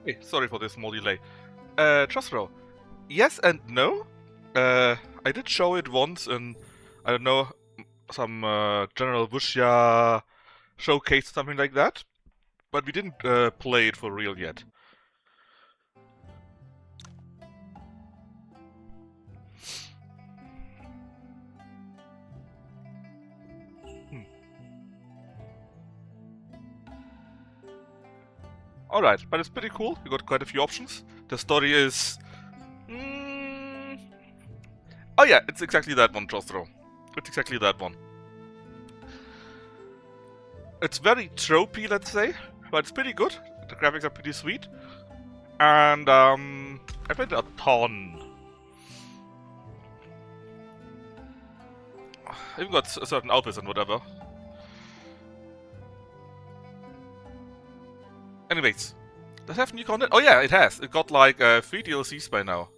Hey, sorry for this small delay. Josro, yes and no. I did show it once in, I don't know, some general wuxia showcase, something like that. But we didn't play it for real yet. Hmm. Alright, but it's pretty cool. You got quite a few options. The story is... Mm... Oh yeah, it's exactly that one, Josro. It's exactly that one. It's very tropey, let's say, but it's pretty good. The graphics are pretty sweet. And I played a ton. Even got certain outfits and whatever. Anyways, does it have new content? Oh yeah, it has. It got like 3 DLCs by now.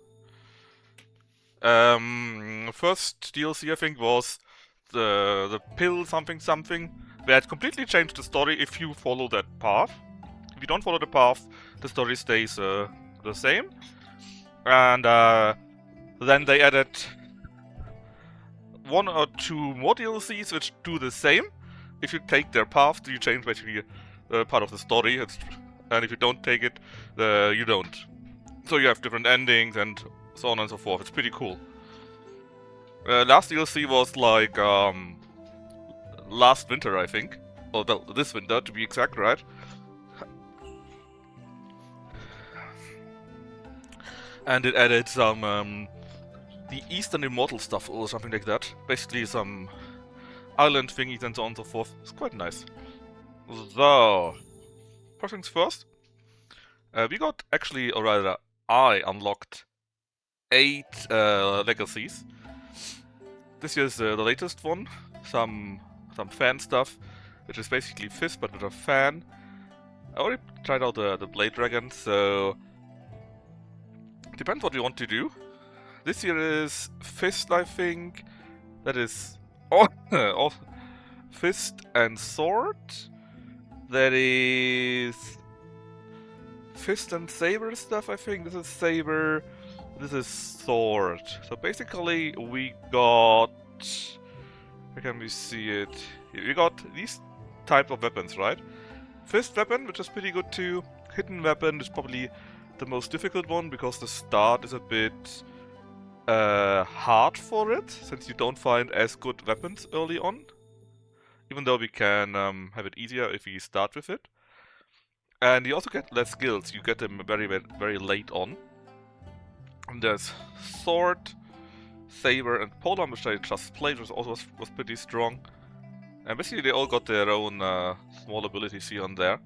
First DLC I think was the pill something something, where it completely changed the story if you follow that path. If you don't follow the path, the story stays the same. And then they added 1 or 2 more DLCs which do the same. If you take their path, you change basically part of the story. And if you don't take it, you don't. So you have different endings and so on and so forth. It's pretty cool. Last DLC was like last winter, I think. Or well, this winter to be exact, right? And it added some the Eastern Immortal stuff or something like that. Basically some island thingies and so on and so forth. It's quite nice. So, first things first. We got actually, or rather, I unlocked 8 legacies. This year's the latest one. Some fan stuff, which is basically Fist but with a fan. I already tried out the Blade Dragon, so depends what you want to do. This year is Fist, I think. That is oh, Fist and Sword. That is Fist and Saber stuff, I think. This is Saber. This is Sword. So basically we got... Where can we see it? We got these type of weapons, right? Fist weapon, which is pretty good too. Hidden weapon is probably the most difficult one because the start is a bit hard for it, since you don't find as good weapons early on. Even though we can have it easier if we start with it. And you also get less skills, you get them very, very late on. And there's Sword, Saber, and Polearm, which I just played, which also was pretty strong. And basically they all got their own small abilities here and there.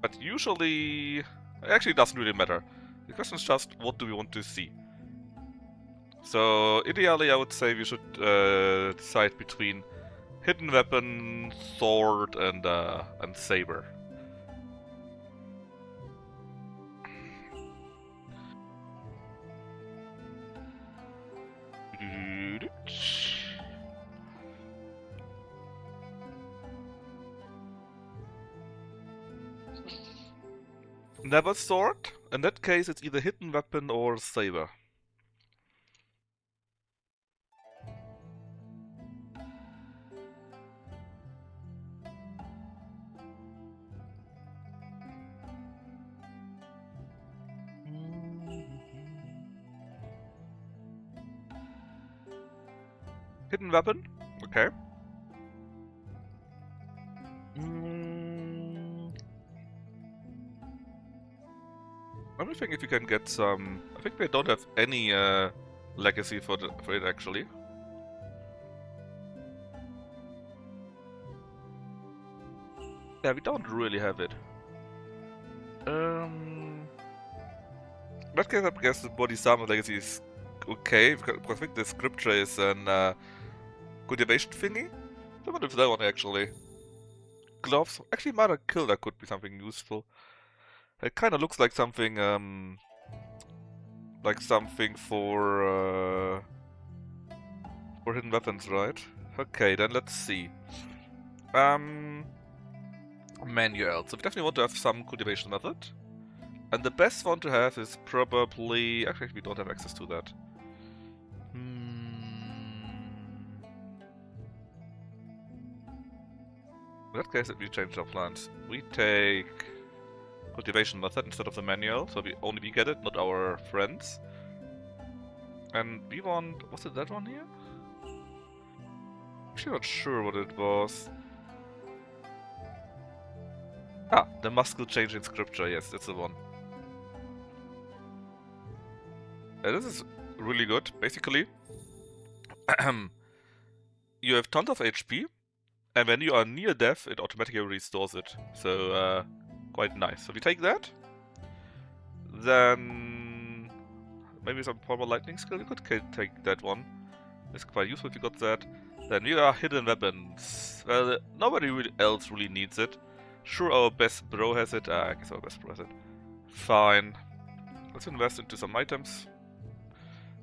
But usually, it actually doesn't really matter. The question is just, what do we want to see? So, ideally I would say we should decide between hidden weapon, sword, and saber. Never sword. In that case, it's either hidden weapon or saber. Hidden weapon? Okay. Let me think if you can get some... I think they don't have any legacy for it actually. Yeah, we don't really have it. In that case, I guess the Bodhisattva legacy is okay, because I think the scripture is an cultivation thingy. I wonder if that one actually. Gloves. Actually, Mother Killer could be something useful. It kind of looks like something for hidden weapons, right? Okay, then let's see. manual. So we definitely want to have some cultivation method. And the best one to have is probably... Actually, we don't have access to that. In that case, we change our plans. We take cultivation method instead of the manual, so we get it, not our friends. And we want... Was it that one here? Actually not sure what it was. Ah, the muscle change in scripture, yes, that's the one. This is really good, basically. You have tons of HP, and when you are near death, it automatically restores it. So, quite nice. So we take that. Then... maybe some power lightning skill, you could take that one. It's quite useful if you got that. Then you are hidden weapons. Well, nobody else really needs it. Sure, our best bro has it. I guess our best bro has it. Fine. Let's invest into some items.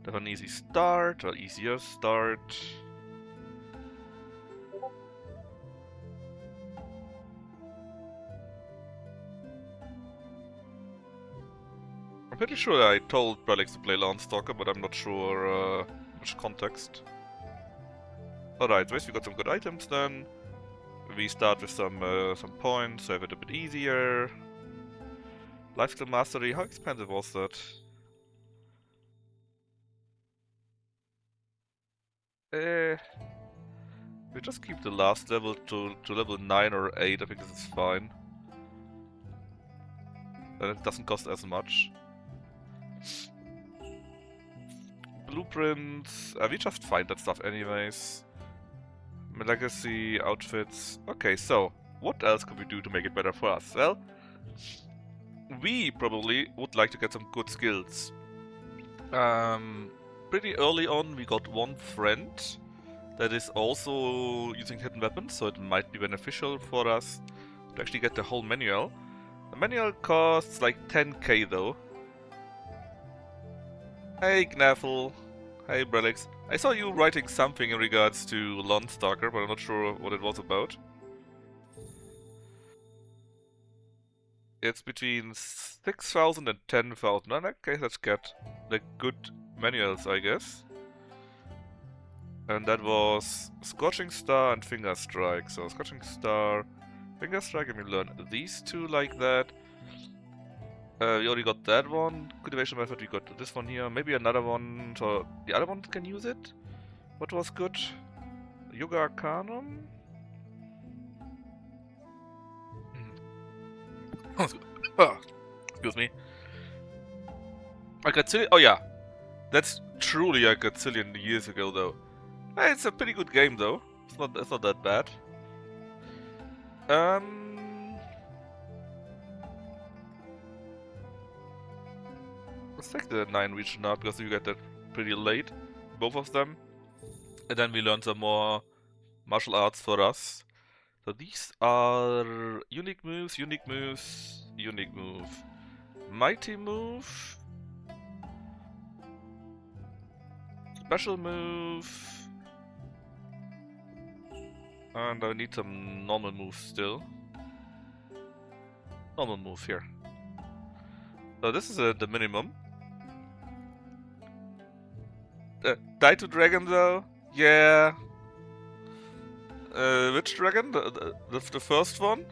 Have an easy start, or easier start. I'm pretty sure I told Brelix to play Landstalker, but I'm not sure which context. Alright, so we got some good items then. We start with some points, so have it a bit easier. Lifesteal Mastery, how expensive was that? We just keep the last level to level 9 or 8, I think this is fine. Then it doesn't cost as much. Blueprints, we just find that stuff anyways. Legacy, outfits. Okay, so what else could we do to make it better for us? Well, we probably would like to get some good skills. Pretty early on we got one friend that is also using hidden weapons, so it might be beneficial for us to actually get the whole manual. The manual costs like 10k though. Hey Gnaffle. Hey Brelix. I saw you writing something in regards to Landstalker, but I'm not sure what it was about. It's between 6,000 and 10,000. In that case, let's get the good manuals, I guess. And that was Scorching Star and Finger Strike. So Scorching Star, Finger Strike, and we learn these two like that. We already got that one. Cultivation method, we got this one here. Maybe another one, so the other one can use it. What was good? Yoga Arcanum? Excuse me. A gazillion. Oh yeah, that's truly a gazillion years ago, though. Hey, it's a pretty good game, though. It's not that bad. Let's take the 9 region now because you get that pretty late, both of them, and then we learn some more martial arts for us. So these are unique moves, unique moves, unique move, mighty move, special move, and I need some normal moves still. Normal move here. So this is the minimum. Die to dragon though? Yeah. Which dragon? The first one?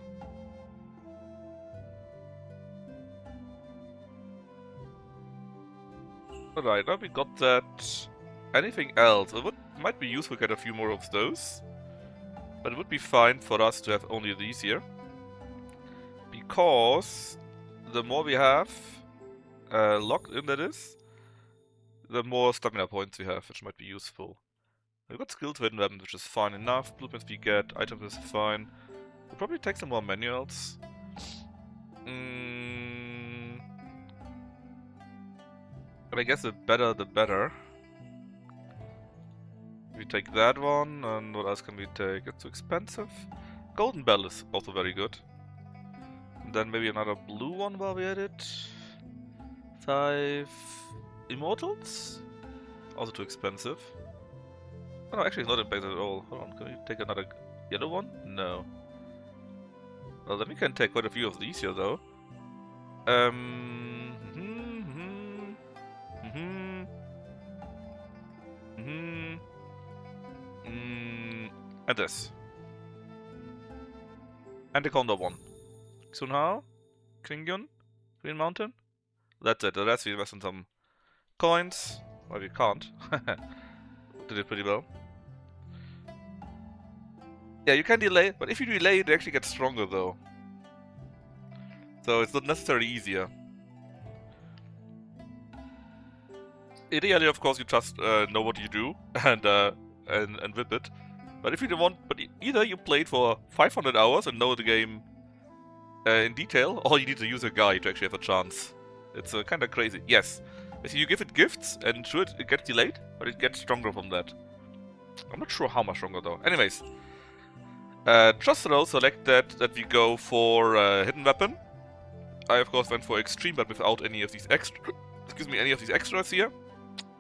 Alright, now we got that. Anything else? It might be useful to get a few more of those. But it would be fine for us to have only these here. Because the more we have locked in, that is, the more stamina points we have, which might be useful. We've got skills hidden weapons, which is fine enough. Blueprints we get, items is fine. We'll probably take some more manuals. But I guess the better the better. We take that one, and what else can we take? It's too expensive. Golden Bell is also very good. And then maybe another blue one while we're at it. 5 Immortals? Also too expensive. Oh, no, actually it's not expensive at all. Hold on, can we take another yellow one? No. Well, then we can take quite a few of these here, though. And this. And the Condor one. Xunhao, Kringyun, Green Mountain. That's it. The rest we invest in some coins. Well, we can't. Did it pretty well. Yeah, you can delay, but if you delay, it actually gets stronger though. So it's not necessarily easier. Ideally, of course, you just know what you do and whip it. But if you don't want, either you play it for 500 hours and know the game in detail, or you need to use a guide to actually have a chance. It's kind of crazy. Yes, so you give it gifts, and sure, it gets delayed, but it gets stronger from that. I'm not sure how much stronger though. Anyways, just roll select that we go for hidden weapon. I of course went for extreme, but without any of these extras here.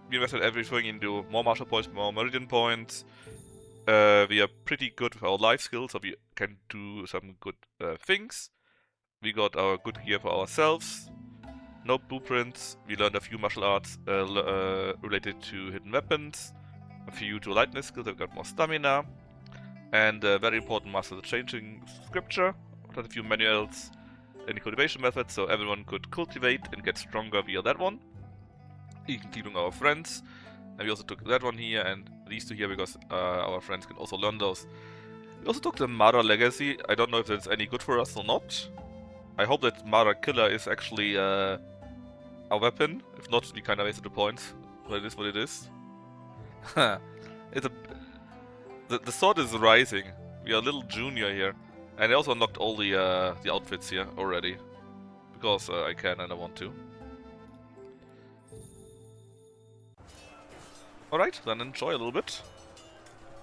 We invested everything into more martial points, more meridian points. We are pretty good with our life skills, so we can do some good things. We got our good gear for ourselves. No blueprints. We learned a few martial arts related to hidden weapons. A few to lightness skills. We got more stamina. And very important, master the changing scripture. Had a few manuals and cultivation methods, so everyone could cultivate and get stronger via that one. Including our friends. And we also took that one here and these two here because our friends can also learn those. We also took the Mara Legacy. I don't know if that's any good for us or not. I hope that Mara Killer is actually a weapon. If not, we kind of wasted the points. But it is what it is. It's the sword is rising. We are a little junior here. And I also unlocked all the outfits here already. Because I can and I want to. Alright, then enjoy a little bit.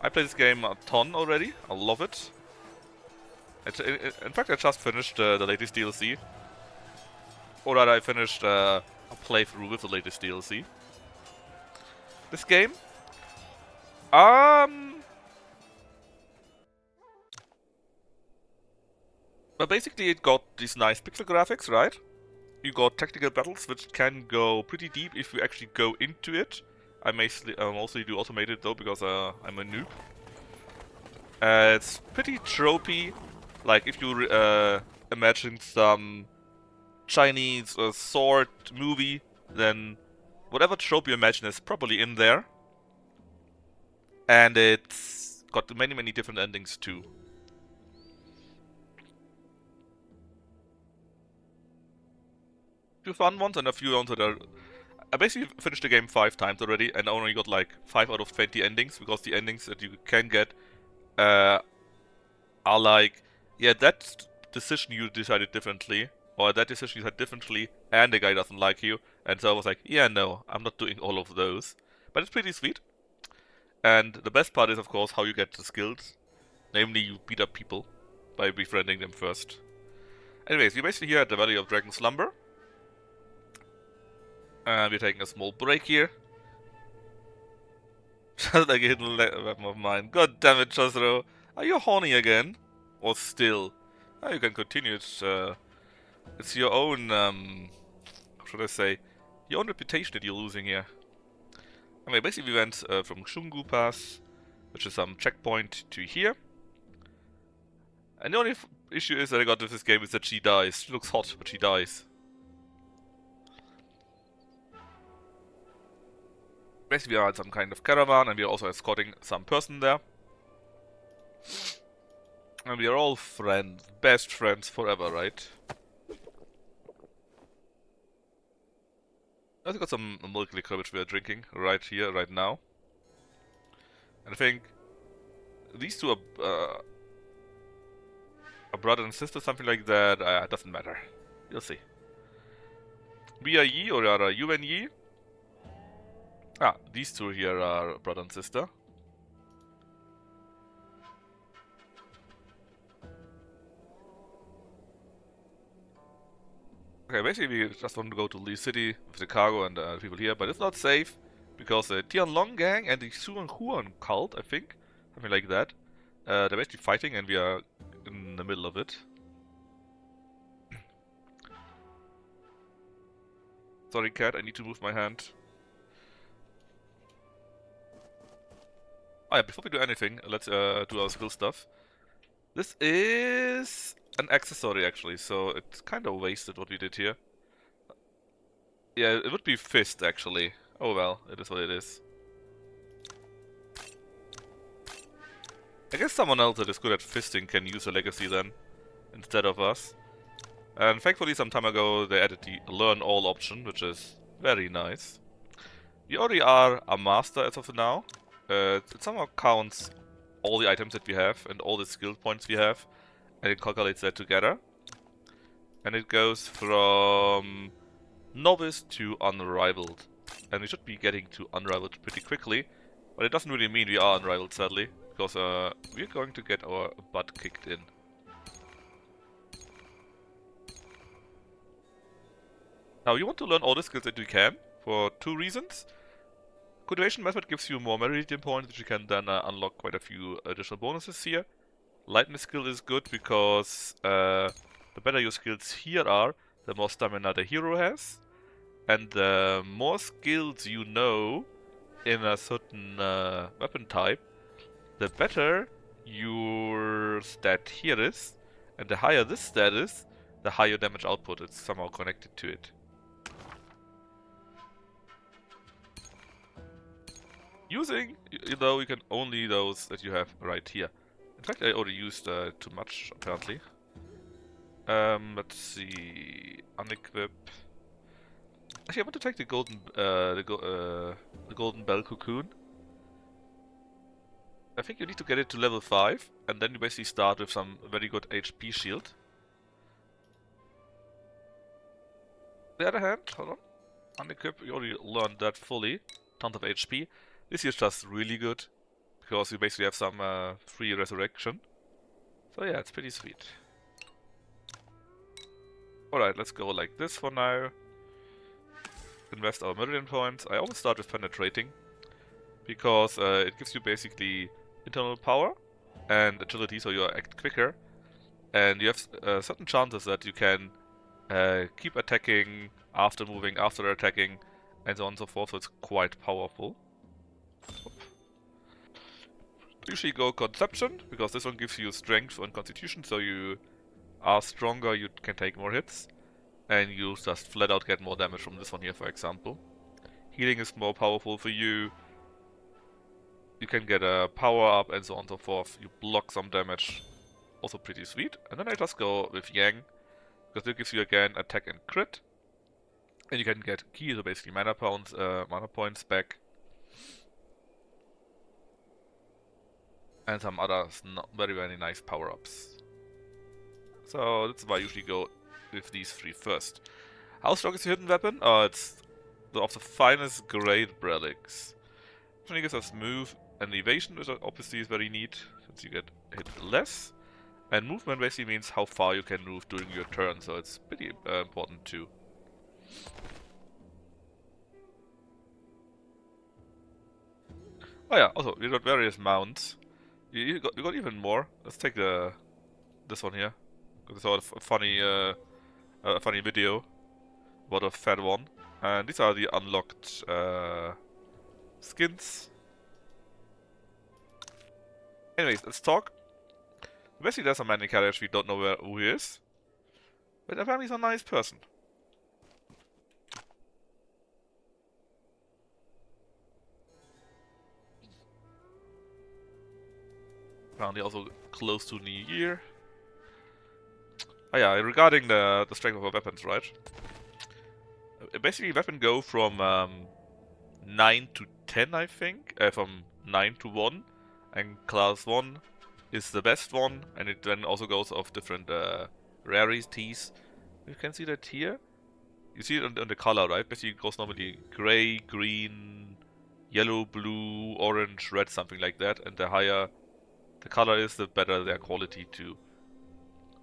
I played this game a ton already. I love it. In fact, I just finished the latest DLC. Or rather, I finished a playthrough with the latest DLC. This game... But basically it got these nice pixel graphics, right? You got tactical battles, which can go pretty deep if you actually go into it. I mostly do automated though, because I'm a noob. It's pretty tropey. Like if you imagine some Chinese sword movie, then whatever trope you imagine is probably in there. And it's got many different endings too. A few fun ones and a few ones that are... I basically finished the game 5 times already and only got like 5 out of 20 endings, because the endings that you can get are like, yeah, that decision you decided differently, or that decision you had differently, and the guy doesn't like you, and so I was like, yeah, no, I'm not doing all of those. But it's pretty sweet. And the best part is, of course, how you get the skills. Namely, you beat up people by befriending them first. Anyways, we're basically here at the Valley of Dragon Slumber. And we're taking a small break here. Just like a hidden weapon of mine. God damn it, Chosro. Are you horny again? Or still? Oh, you can continue. It's your own, how should I say? Your own reputation that you're losing here. I mean, basically we went from Xungu Pass, which is some checkpoint, to here. And the only issue is that I got with this game is that she dies. She looks hot, but she dies. Basically we are at some kind of caravan and we are also escorting some person there. And we are all friends, best friends forever, right? I also got some milk liquor which we are drinking right here, right now. And I think these two are a brother and sister, something like that. It doesn't matter. You'll see. We are Yi, or rather you and Yi. Ah, these two here are brother and sister. Okay, basically we just want to go to Lee City with the cargo and people here, but it's not safe because the Tianlong gang and the Suan Huan cult, I think, something like that, they're basically fighting and we are in the middle of it. Sorry, cat, I need to move my hand. Oh yeah, before we do anything, let's do our skill stuff. This is an accessory, actually, so it's kind of wasted what we did here. Yeah, it would be fist, actually. Oh well, it is what it is. I guess someone else that is good at fisting can use a legacy then, instead of us. And thankfully some time ago they added the learn all option, which is very nice. We already are a master as of now. It somehow counts all the items that we have and all the skill points we have, and it calculates that together. And it goes from novice to unrivaled. And we should be getting to unrivaled pretty quickly, but it doesn't really mean we are unrivaled, sadly, because we're going to get our butt kicked in. Now, you want to learn all the skills that you can, for two reasons. Cultivation method gives you more meridian points, which you can then unlock quite a few additional bonuses here. Lightness skill is good because the better your skills here are, the more stamina the hero has. And the more skills you know in a certain weapon type, the better your stat here is. And the higher this stat is, the higher damage output is somehow connected to it. Using, you know, you can only those that you have right here. In fact, I already used too much, apparently. Let's see, unequip. Actually, I want to take the golden bell cocoon. I think you need to get it to level 5, and then you basically start with some very good HP shield. On the other hand, hold on, unequip, you already learned that fully. Tons of HP. This is just really good, because you basically have some free resurrection. So yeah, it's pretty sweet. Alright, let's go like this for now. Invest our meridian points. I always start with penetrating, because it gives you basically internal power and agility, so you act quicker. And you have certain chances that you can keep attacking after moving, after attacking, and so on and so forth, so it's quite powerful. Usually go Conception, because this one gives you strength and constitution, so you are stronger, you can take more hits. And you just flat out get more damage from this one here, for example. Healing is more powerful for you. You can get a power up and so on and so forth. You block some damage, also pretty sweet. And then I just go with Yang, because it gives you again attack and crit. And you can get key, so basically mana points back. And some other very, very nice power-ups. So that's why I usually go with these three first. How strong is your hidden weapon? It's of the finest grade relics. It gives us move and evasion, which obviously is very neat, since you get hit less. And movement basically means how far you can move during your turn, so it's pretty important too. Oh yeah, also, we got various mounts. You got even more. Let's take this one here. Because I saw a funny video about a fat one. And these are the unlocked skins. Anyways, let's talk. Basically, there's a main character, we don't know who he is. But apparently he's a nice person. Apparently also close to New Year. Oh yeah, regarding the strength of our weapons, right? Basically, weapon go from 9 to 10, I think. From 9 to 1. And class 1 is the best one. And it then also goes of different rarities. You can see that here. You see it on the color, right? Basically, it goes normally gray, green, yellow, blue, orange, red, something like that. And the higher the color is, the better their quality too.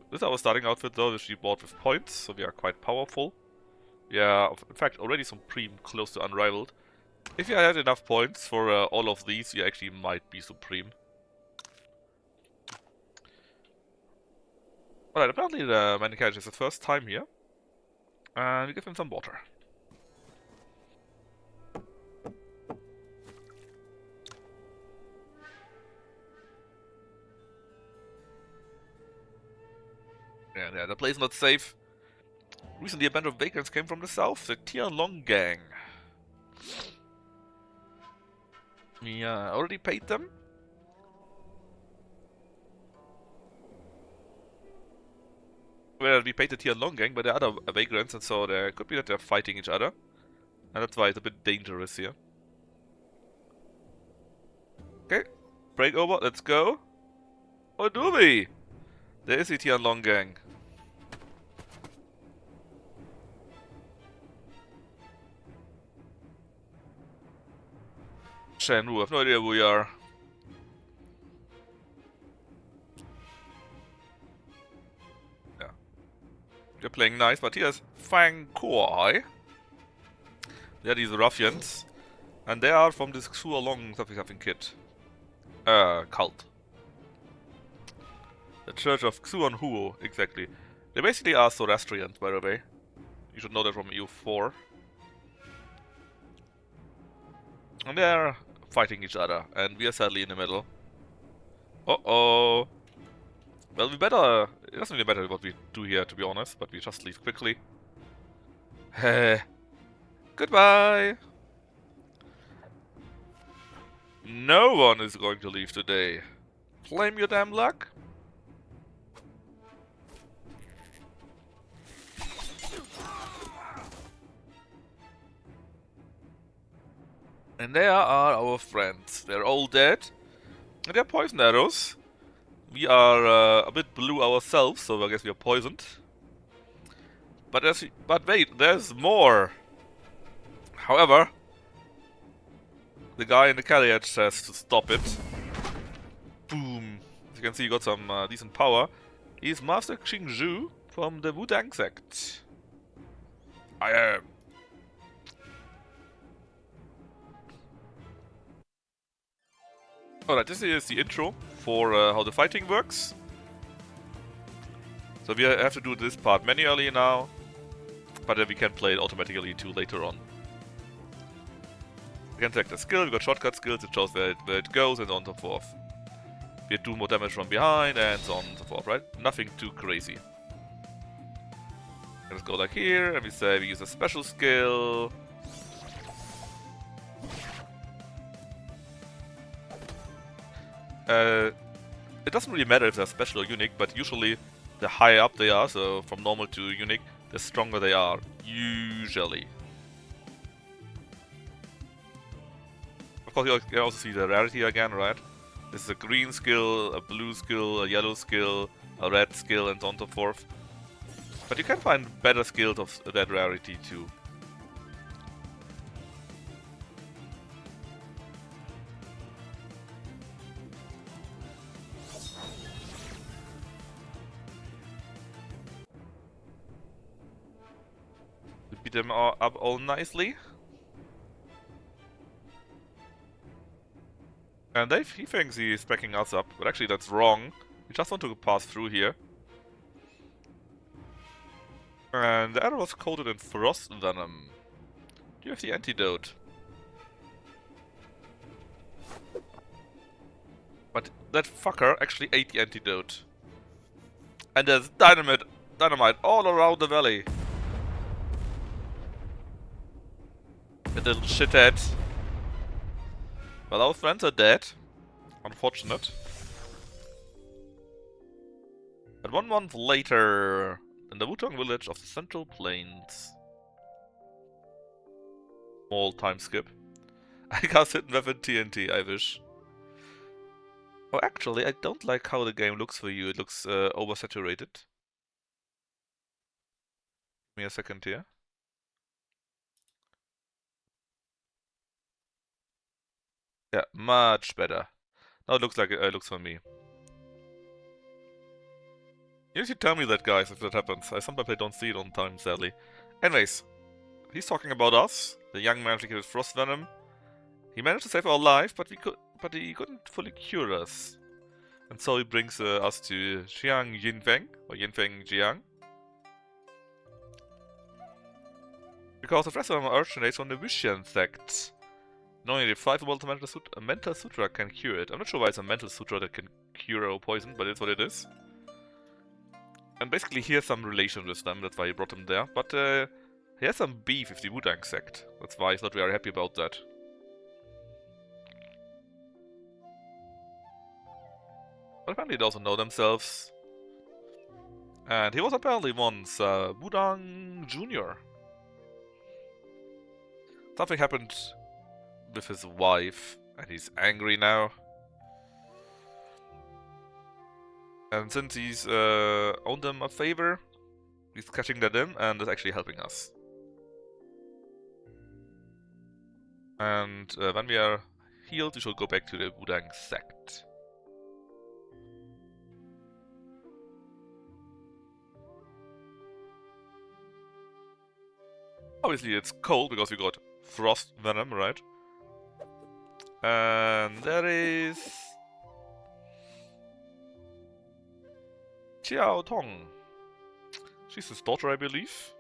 This is our starting outfit though, which we bought with points, so we are quite powerful. We are, in fact, already supreme, close to unrivaled. If you had enough points for all of these, you actually might be supreme. Alright, apparently the main character is the first time here. And we give him some water. Yeah, the place not safe. Recently, a band of vagrants came from the south, the Tianlong gang. We already paid them. Well, we paid the Tianlong gang, but the other vagrants, and so there could be that they're fighting each other. And that's why it's a bit dangerous here. Okay, break over, let's go. Or do we? There is the Tianlong gang. Shenwu, I have no idea who we are. Yeah. They're playing nice, but here's Fang Kuai. They're these ruffians. And they are from this Xualong something kit. Cult. The Church of Xuan Huo, exactly. They basically are Zoroastrians, by the way. You should know that from EU4. And they're fighting each other, and we are sadly in the middle. Uh-oh. Well, we better... It doesn't really matter what we do here, to be honest, but we just leave quickly. Goodbye! No one is going to leave today. Claim your damn luck. And there are our friends. They're all dead. And they're poison arrows. We are a bit blue ourselves, so I guess we are poisoned. But wait, there's more. However, the guy in the carriage says to stop it. Boom. As you can see, he got some decent power. He's Master Xingzhu from the Wudang sect. I am. Alright, this is the intro for how the fighting works. So we have to do this part manually now, but then we can play it automatically too later on. We can select a skill, we got shortcut skills, it shows where it goes, and so on and so forth. We do more damage from behind, and so on and so forth, right? Nothing too crazy. Let's go like here, and we say we use a special skill. It doesn't really matter if they're special or unique, but usually the higher up they are, so from normal to unique, the stronger they are, usually. Of course, you can also see the rarity again, right? This is a green skill, a blue skill, a yellow skill, a red skill, and so on and so forth. But you can find better skills of that rarity too. We beat them all up all nicely. And he thinks he's backing us up, but actually that's wrong. We just want to pass through here. And the arrow was coated in frost venom. Do you have the antidote? But that fucker actually ate the antidote. And there's dynamite all around the valley. A little shithead. Well, our friends are dead. Unfortunate. But 1 month later, in the Wutong village of the Central Plains. Small time skip. I cast hidden weapon TNT, I wish. Oh, actually, I don't like how the game looks for you. It looks oversaturated. Give me a second here. Yeah, much better. Now it looks like it looks for me. You should tell me that, guys, if that happens. Sometimes I don't see it on time, sadly. Anyways, he's talking about us. The young man with frost venom. He managed to save our life, but he couldn't fully cure us. And so he brings us to Xiang Yinfeng, or Yinfeng Jiang. Because the rest of them originates from the wuxia sect. Knowing the 5 a mental sutra can cure it. I'm not sure why it's a mental sutra that can cure our poison, but it's what it is. And basically he has some relation with them, that's why he brought him there. But he has some beef with the Wu-Tang sect. That's why he's not very happy about that. But apparently they also know themselves. And he was apparently once Wu-Tang Jr. Something happened with his wife, and he's angry now. And since he's owed them a favor, he's cashing that in and is actually helping us. And when we are healed, we shall go back to the Wu-Tang sect. Obviously it's cold because we got frost venom, right? And there is Xiao Tong. She's his daughter, I believe.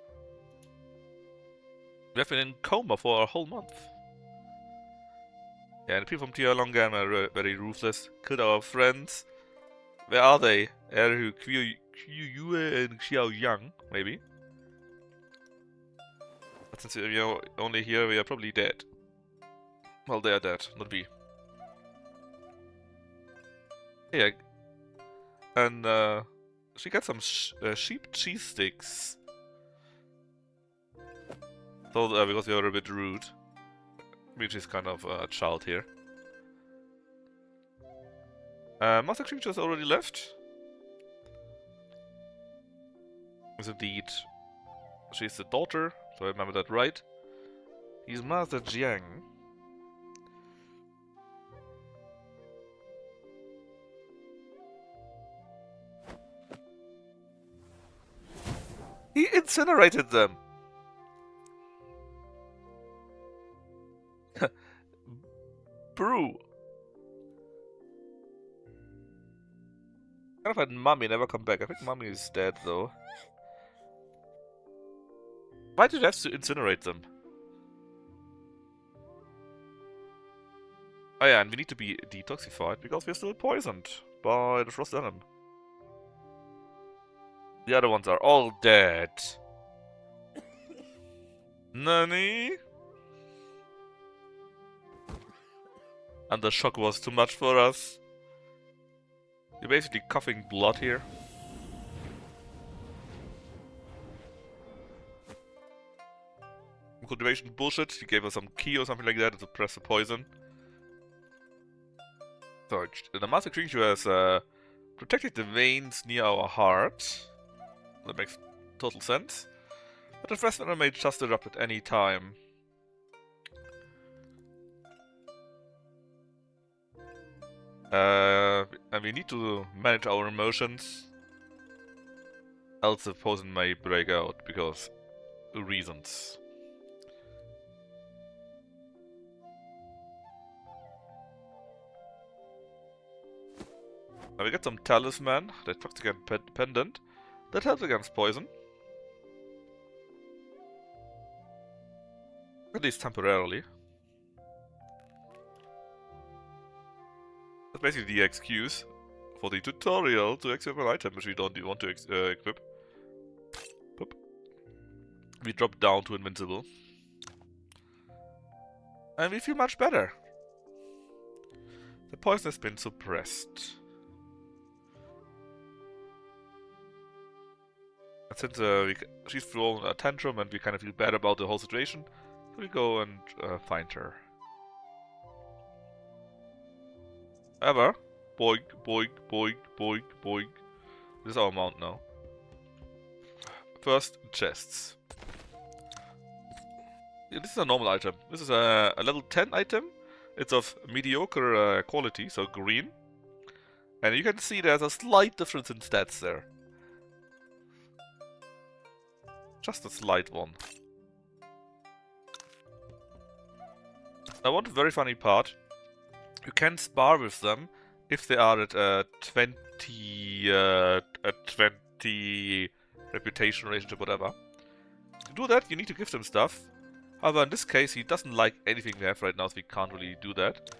We have been in coma for a whole month. Yeah, and the people from Tialongan are very ruthless. Killed our friends. Where are they? Erhu, Qiu Yue, and Xiao Yang, maybe. But since we are only here, we are probably dead. Well, they are dead, not we. Yeah. And she got some sheep cheese sticks. So, because we are a bit rude. Which is kind of a child here. Master Creature's already left. Is indeed. She's the daughter, so I remember that right. He's Master Jiang. He incinerated them! Brew! I kind of had Mummy never come back. I think Mummy is dead though. Why did I have to incinerate them? Oh yeah, and we need to be detoxified because we're still poisoned by the frost venom. The other ones are all dead. Nani? And the shock was too much for us. You're basically coughing blood here. Cultivation bullshit. He gave us some key or something like that to suppress the poison. So the Master Creature has protected the veins near our heart. That makes total sense. But the frost venom may just erupt at any time. And we need to manage our emotions, else the poison may break out because reasons. Now we get some talisman, the toxic pendant, that helps against poison. At least temporarily. That's basically the excuse for the tutorial to equip an item which we don't want to equip. Boop. We drop down to invincible. And we feel much better. The poison has been suppressed. And since she's thrown a tantrum and we kind of feel bad about the whole situation, so we go and find her. However, boink, boink, boink, boink, boink. This is our mount now. First, chests. Yeah, this is a normal item. This is a level 10 item. It's of mediocre quality, so green. And you can see there's a slight difference in stats there. Just a slight one. Now, one very funny part. You can spar with them if they are at 20 reputation relationship, whatever. To do that, you need to give them stuff. However, in this case, he doesn't like anything we have right now, so we can't really do that.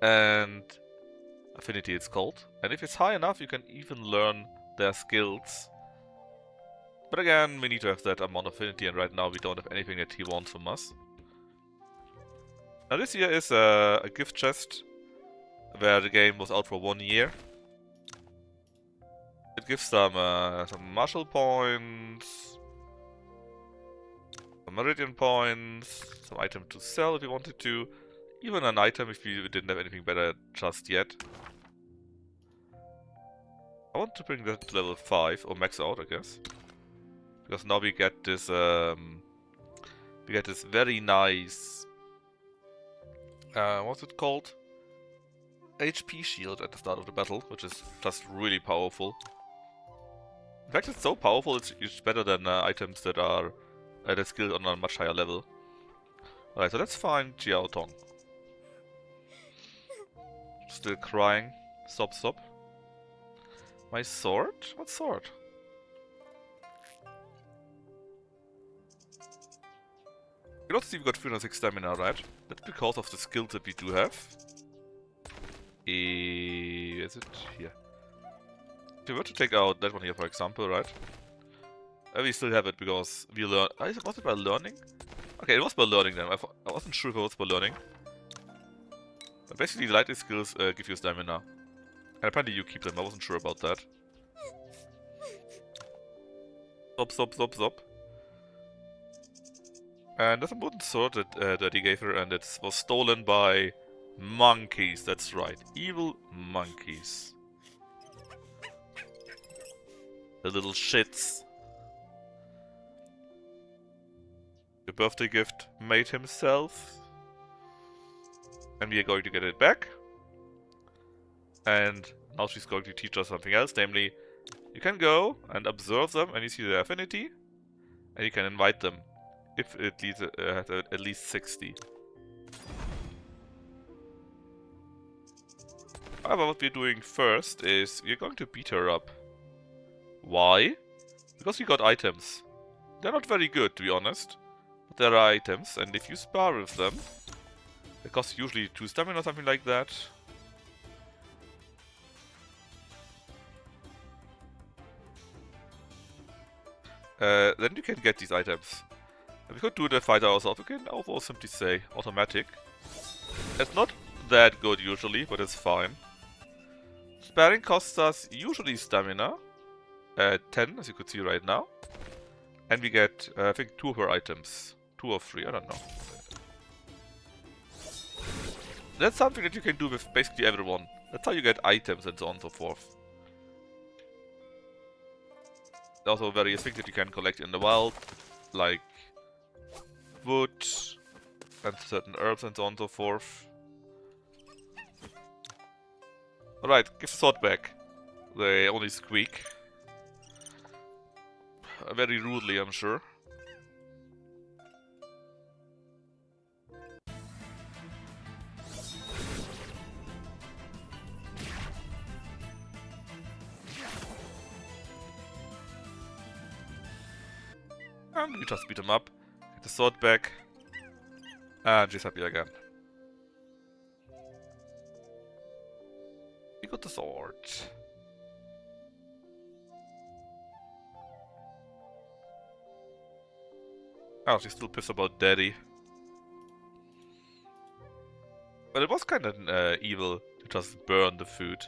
And affinity, it's called. And if it's high enough, you can even learn their skills. But again, we need to have that amount of affinity, and right now we don't have anything that he wants from us. Now this here is a gift chest, where the game was out for 1 year. It gives some martial points, some meridian points, some item to sell if you wanted to, even an item if you didn't have anything better just yet. I want to bring that to level 5, or max out, I guess. Because now we get this very nice, what's it called? HP shield at the start of the battle, which is just really powerful. In fact, it's so powerful, it's better than items that are that skilled on a much higher level. Alright, so let's find Jiao Tong. Still crying. Stop, stop. My sword? What sword? You don't see we got 306 stamina, right? That's because of the skills that we do have. Is it here? If we were to take out that one here, for example, right? We still have it because we learn. Was it by learning? Okay, it was by learning then. I wasn't sure if it was by learning. But basically, the lightning skills give you stamina. And apparently you keep them. I wasn't sure about that. Stop, stop, stop, stop. And there's a wooden sword that he gave her, and it was stolen by monkeys. That's right, evil monkeys. The little shits. The birthday gift made himself. And we are going to get it back. And now she's going to teach us something else, namely, you can go and observe them, and you see their affinity, and you can invite them. If it has at least 60. However, what we're doing first is we're going to beat her up. Why? Because we got items. They're not very good, to be honest. But there are items, and if you spar with them, it costs usually 2 stamina or something like that. Then you can get these items. We could do the fight ourselves. We can also simply say automatic. It's not that good usually, but it's fine. Sparing costs us usually stamina. 10, as you could see right now. And we get, I think, 2 of her items. 2 or 3, I don't know. That's something that you can do with basically everyone. That's how you get items and so on and so forth. Also various things that you can collect in the wild, like wood and certain herbs and so on and so forth. Alright, give the sword back. They only squeak. Very rudely, I'm sure. And we just beat him up. Get the sword back. And she's happy again. We got the sword. Oh, she's still pissed about Daddy. But it was kind of evil to just burn the food.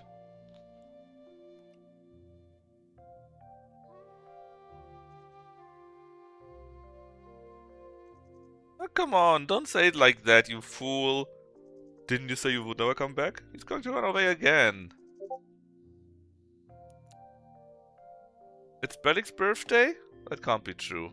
Oh, come on, don't say it like that, you fool. Didn't you say you would never come back? He's going to run away again. It's Belik's birthday? That can't be true.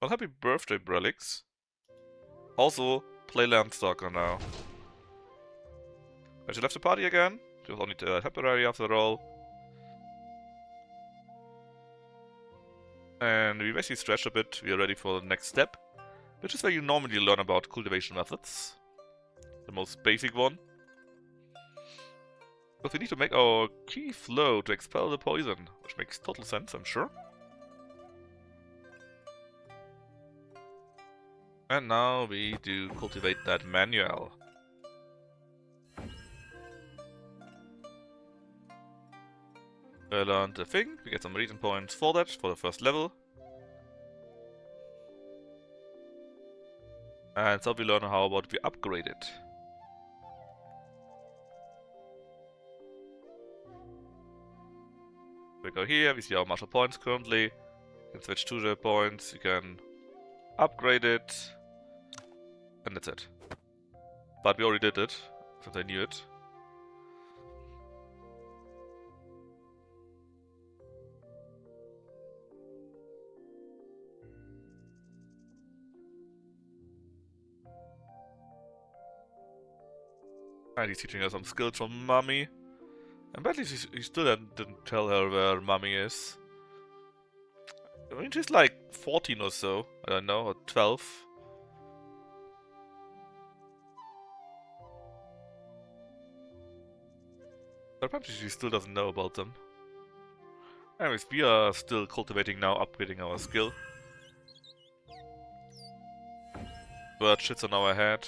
Well, happy birthday, Brelix. Also, play Landstalker now. She left the party again. She was only temporary after all. And we basically stretched a bit. We are ready for the next step, which is where you normally learn about cultivation methods. The most basic one. But we need to make our key flow to expel the poison, which makes total sense, I'm sure. And now we do cultivate that manual. We learned the thing, we get some reason points for that, for the first level. And so we learn how about we upgrade it. We go here, we see our martial points currently. You can switch to the points, you can upgrade it, and that's it. But we already did it, since I knew it. And he's teaching us some skills from Mummy. And at least he still didn't tell her where Mummy is. I mean, she's like 14 or so, I don't know, or 12. But apparently she still doesn't know about them. Anyways, we are still cultivating now, upgrading our skill. Bird shits on our head.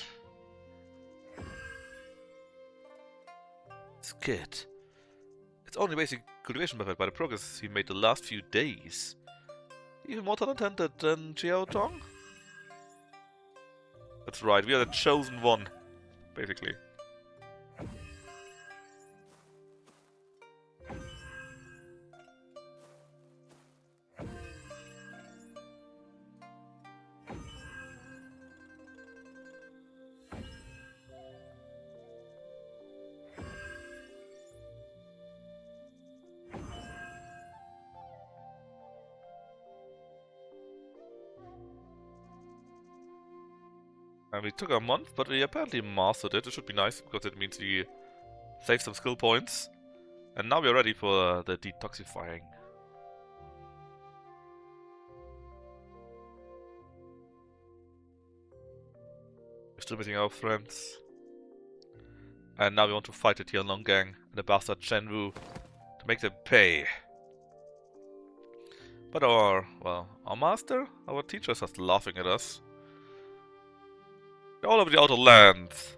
Skid. It's only basic cultivation method by the progress he made the last few days. Even more talented than Xiao Tong? That's right, we are the chosen one, basically. And we took a month, but we apparently mastered it. It should be nice, because it means we saved some skill points. And now we are ready for the detoxifying. We're still missing our friends. And now we want to fight the Tianlong gang and the bastard Shenwu to make them pay. But our master, our teacher is just laughing at us. All over the outer lands.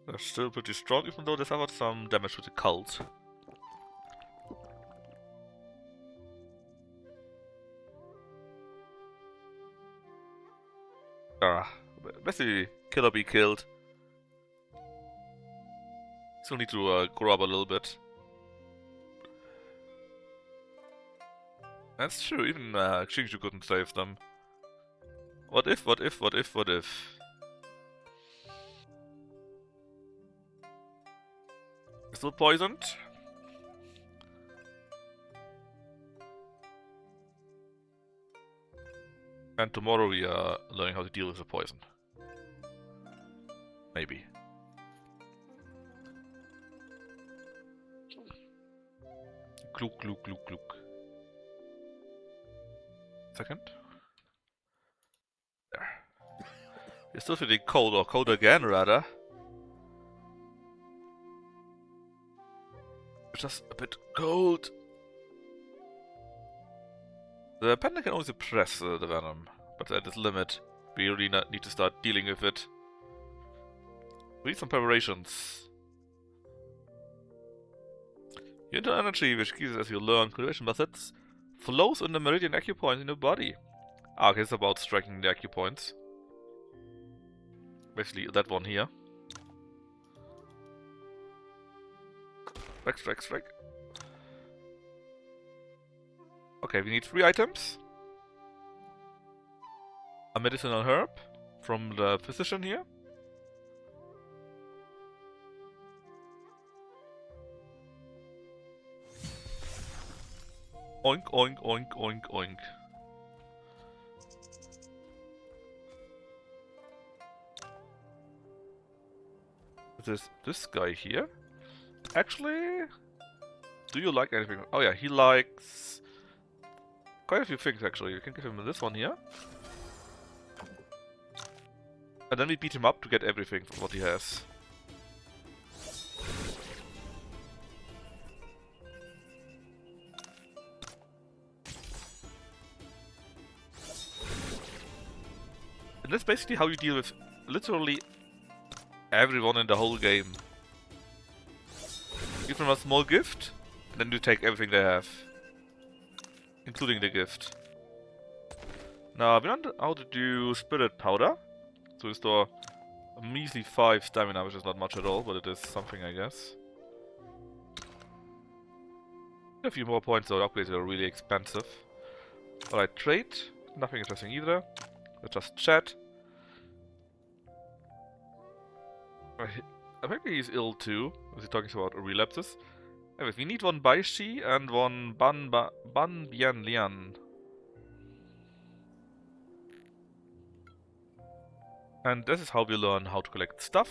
They're still pretty strong, even though they suffered some damage to the cult. Basically, kill or be killed. Still need to grow up a little bit. That's true, even Xingqiu couldn't save them. What if, what if, what if, what if? Still poisoned? And tomorrow we are learning how to deal with the poison. Maybe. Gluk, gluk, gluk, gluk. Second. There. You're still feeling cold, or cold again, rather. It's just a bit cold. The pendant can only suppress the venom, but at its limit, we really need to start dealing with it. We need some preparations. Your internal energy, which increases as you learn cultivation methods, flows in the meridian acupoints in your body. Ah, okay, it's about striking the acupoints. Basically, that one here. Strike, strike, strike. Okay, we need 3 items. A medicinal herb from the physician here. Oink, oink, oink, oink, oink. This guy here. Actually, do you like anything? Oh yeah, he likes quite a few things actually. You can give him this one here. And then we beat him up to get everything from what he has. And that's basically how you deal with literally everyone in the whole game. Give them a small gift, and then you take everything they have. Including the gift. Now, we learned how to do Spirit Powder. To restore a measly 5 stamina, which is not much at all, but it is something, I guess. A few more points, though. Upgrades are really expensive. Alright, trade. Nothing interesting either. Let's just chat. Maybe he's ill too. Was he talking about relapses? Anyways, we need one Baishi and one Ban Bian Lian. And this is how we learn how to collect stuff.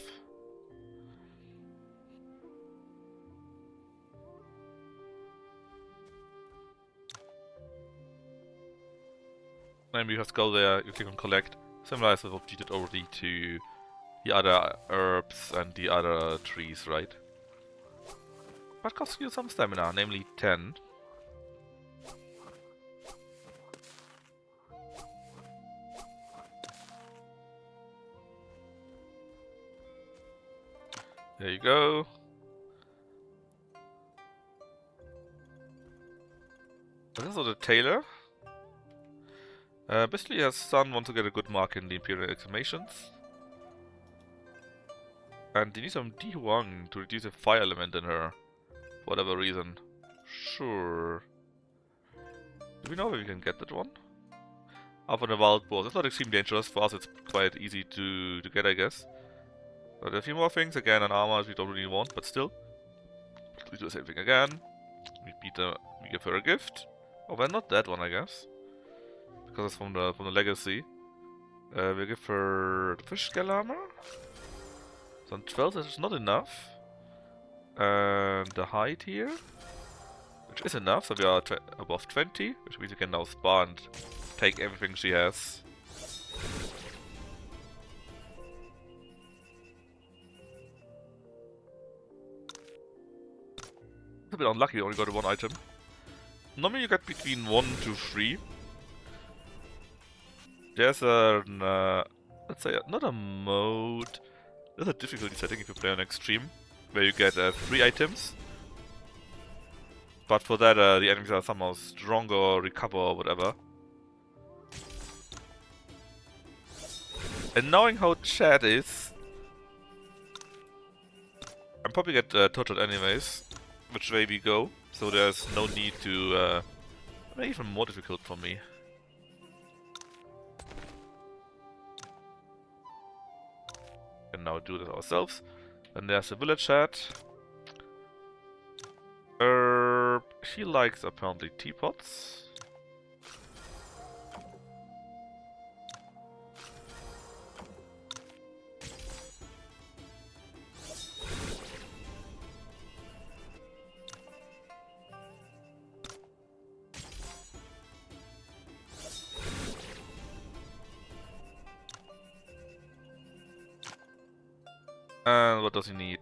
And you just go there, you click on collect, similar as what we did already to the other herbs and the other trees, right? But costs you some stamina, namely 10. There you go. This is the tailor. Basically, his son wants to get a good mark in the Imperial examinations. And he needs some Di Huang to reduce the fire element in her. For whatever reason. Sure. Do we know where we can get that one? Up on the wild boar. It's not extremely dangerous. For us, it's quite easy to get, I guess. But a few more things. Again, an armor we don't really want, but still. We do the same thing again. We give her a gift. Oh, well, not that one, I guess. Because it's from the legacy. We give her the fish scale armor. So on 12 is not enough. And the height here, which is enough, so we are above 20, which means we can now spar and take everything she has. It's a bit unlucky, we only got one item. Normally you get between 1 to 3. There's a, let's say, not a mode, there's a difficulty setting if you play on extreme, where you get 3 items. But for that, the enemies are somehow stronger or recover or whatever. And knowing how Chad is, I'm probably get tortured anyways, which way we go, so there's no need to, even more difficult for me. Can now do this ourselves. And there's a village chat. She likes apparently teapots. And what does he need?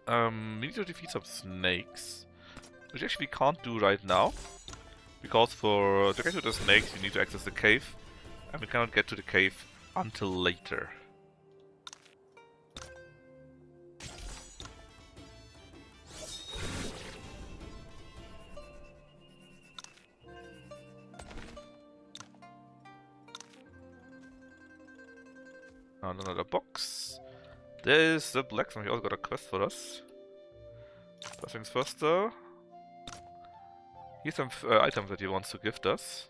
We need to defeat some snakes, which actually we can't do right now, because to get to the snakes you need to access the cave, and we cannot get to the cave until later. And another box. There's the blacksmith. He also got a quest for us. First things first, though. Here's some items that he wants to gift us.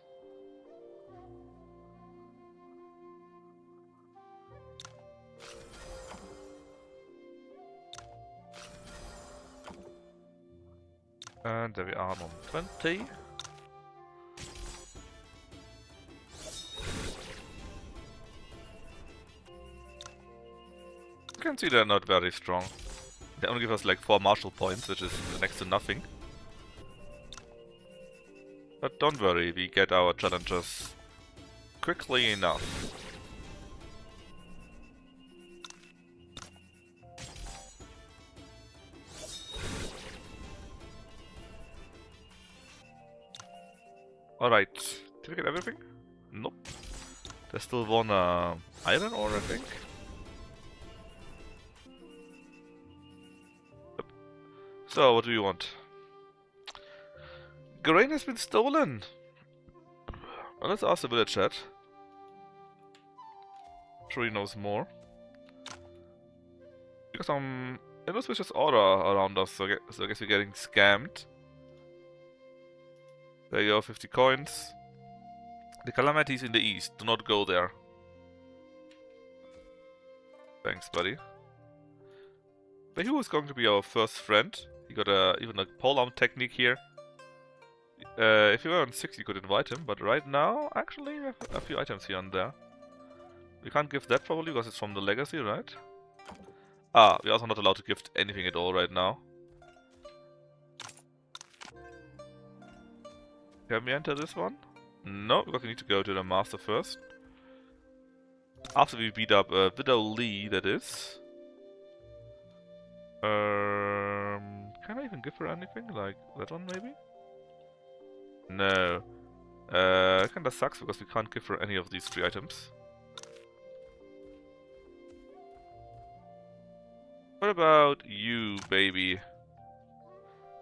And there we are on 20. You can see they're not very strong. They only give us like 4 martial points, which is next to nothing. But don't worry, we get our challenges quickly enough. Alright, did we get everything? Nope. There's still one iron ore, I think. Yep. So, what do you want? Grain has been stolen! Well, let's ask the village chat. I'm sure he knows more. Because some inauspicious aura around us, so I guess we're getting scammed. There you go, 50 coins. The calamities in the east, do not go there. Thanks, buddy. But who is going to be our first friend? He got even a polearm technique here. If you were on 6, you could invite him, but right now, actually, we have a few items here and there. We can't give that probably because it's from the legacy, right? Ah, we're also not allowed to gift anything at all right now. Can we enter this one? No, because we need to go to the master first. After we beat up Widow Lee, that is. Can I even give her anything? Like that one, maybe? No. It kinda sucks because we can't give her any of these 3 items. What about you, baby?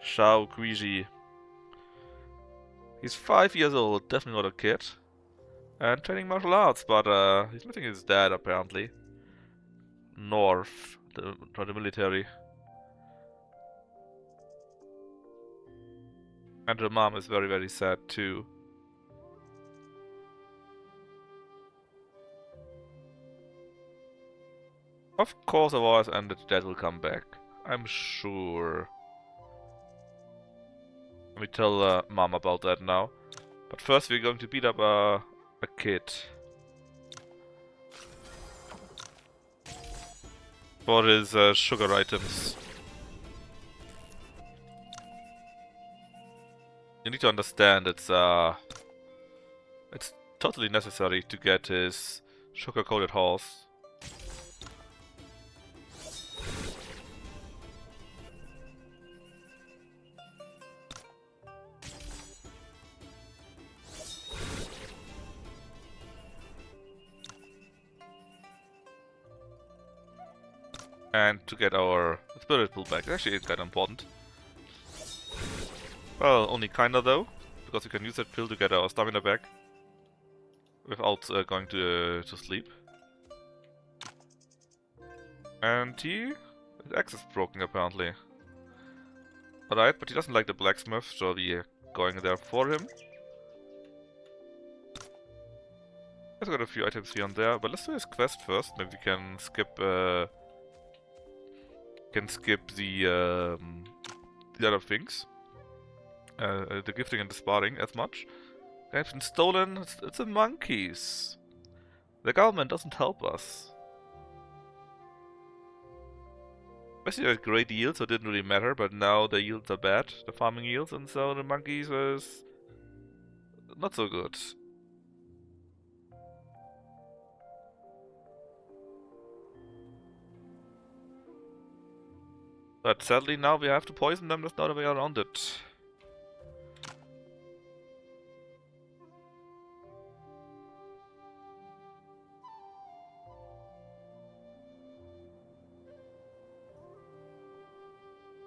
Shao Guiji. He's 5 years old, definitely not a kid. And training martial arts, but he's missing his dad apparently. North, for the military. And her mom is very, very sad too. Of course, our war has ended, Dad will come back. I'm sure. Let me tell Mom about that now. But first we're going to beat up a kid. For his sugar items. You need to understand it's totally necessary to get his sugar-coated horse. And to get our spirit pool back. Actually, it's kind of important. Well, only kinda though, because we can use that pill to get our stamina back without going to sleep. And his axe is broken apparently. Alright, but he doesn't like the blacksmith, so we're going there for him. Let's got a few items here and there, but let's do his quest first. Maybe we can skip the other things. The gifting and the sparring as much. They have been stolen. It's the monkeys. The government doesn't help us. Basically, had great yields, so it didn't really matter. But now the yields are bad, the farming yields, and so the monkeys is not so good. But sadly, now we have to poison them. There's no other way around it.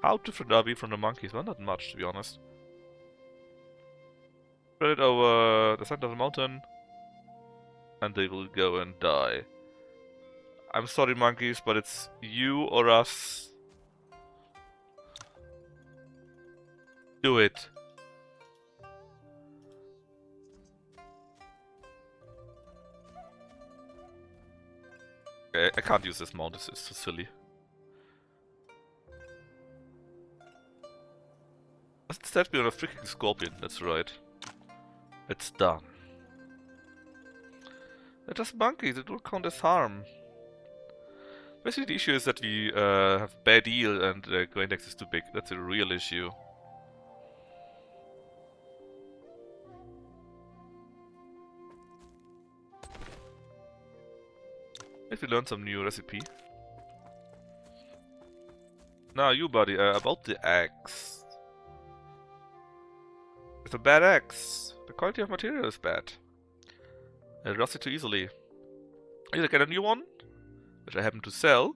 How different are we from the monkeys? Well, not much, to be honest. Spread it over the center of the mountain, and they will go and die. I'm sorry, monkeys, but it's you or us. Do it. Okay, I can't use this mount, it's so silly. Instead be on a freaking scorpion, that's right. It's done. They're just monkeys, it will count as harm. Basically the issue is that we have bad yield and the grain index is too big. That's a real issue. If we learn some new recipe. Now you buddy, about the axe. It's a bad axe. The quality of material is bad. I lost it too easily. Either get a new one, which I happen to sell,